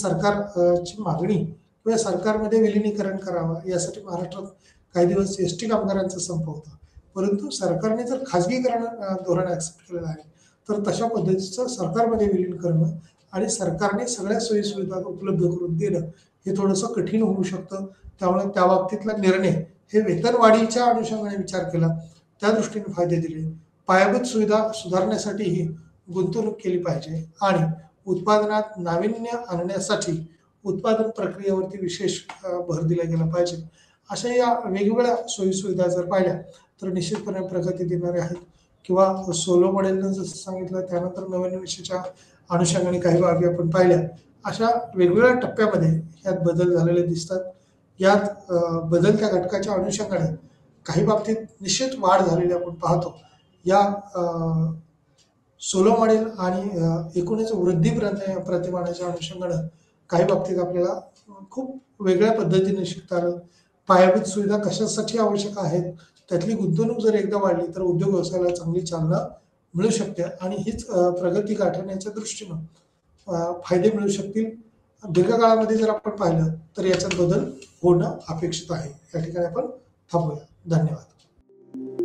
ची मागणी किंवा सरकारमध्ये विलिनीकरण करावं यासाठी महाराष्ट्रात काही दिवस एस-टी कामगारांचा संप होता. परंतु सरकारने जर खाजगीकरण धोरण ॲक्सेप्ट केलेलं आहे, तर तशा पद्धतीचं सरकारमध्ये विलीन करणं आणि सरकारने सगळ्या सोयी-सुविधा उपलब्ध करून देणं हे थोडंसं कठीण होऊ शकतं. त्यामुळे त्या बाबतीतला निर्णय हे वेतनवाढीच्या अनुषंगाने विचार केला, त्या दृष्टीने फायदे दिले. पायाभूत सुविधा सुधारण्यासाठीही गुंतवणूक केली पाहिजे आणि उत्पादनात नाविन्य आणण्यासाठी उत्पादन प्रक्रियेवरती विशेष भर दिला गेला पाहिजे. अशा या वेगवेगळ्या सोयी-सुविधा जर पाहिल्या, तर निश्चितपणे प्रगती देणाऱ्या आहेत किंवा सोलो मॉडेलनं जसं सांगितलं, त्यानंतर नवीन विषयाच्या अनुषंगाने काही बाबी आपण पाहिल्या. अशा वेगवेगळ्या टप्प्यामध्ये यात बदल झालेले दिसतात. यात बदलत्या घटकाच्या अनुषंगाने काही बाबतीत निश्चित वाढ झालेली आपण पाहतो. या सोलो मॉडेल आणि एकूणच वृद्धी प्रतिमानाच्या अनुषंगानं काही बाबतीत आपल्याला खूप वेगळ्या पद्धतीने शिकता आलं. पायाभूत सुविधा कशासाठी आवश्यक आहेत, त्यातली गुंतवणूक जर एकदा वाढली तर उद्योग व्यवसायाला चांगली चालना मिळू शकते आणि हीच प्रगती गाठण्याच्या दृष्टीनं फायदे मिळू शकतील. दीर्घकाळामध्ये जर आपण पाहिलं तर याच्यात बदल होणं अपेक्षित आहे. या ठिकाणी आपण थांबूया. धन्यवाद.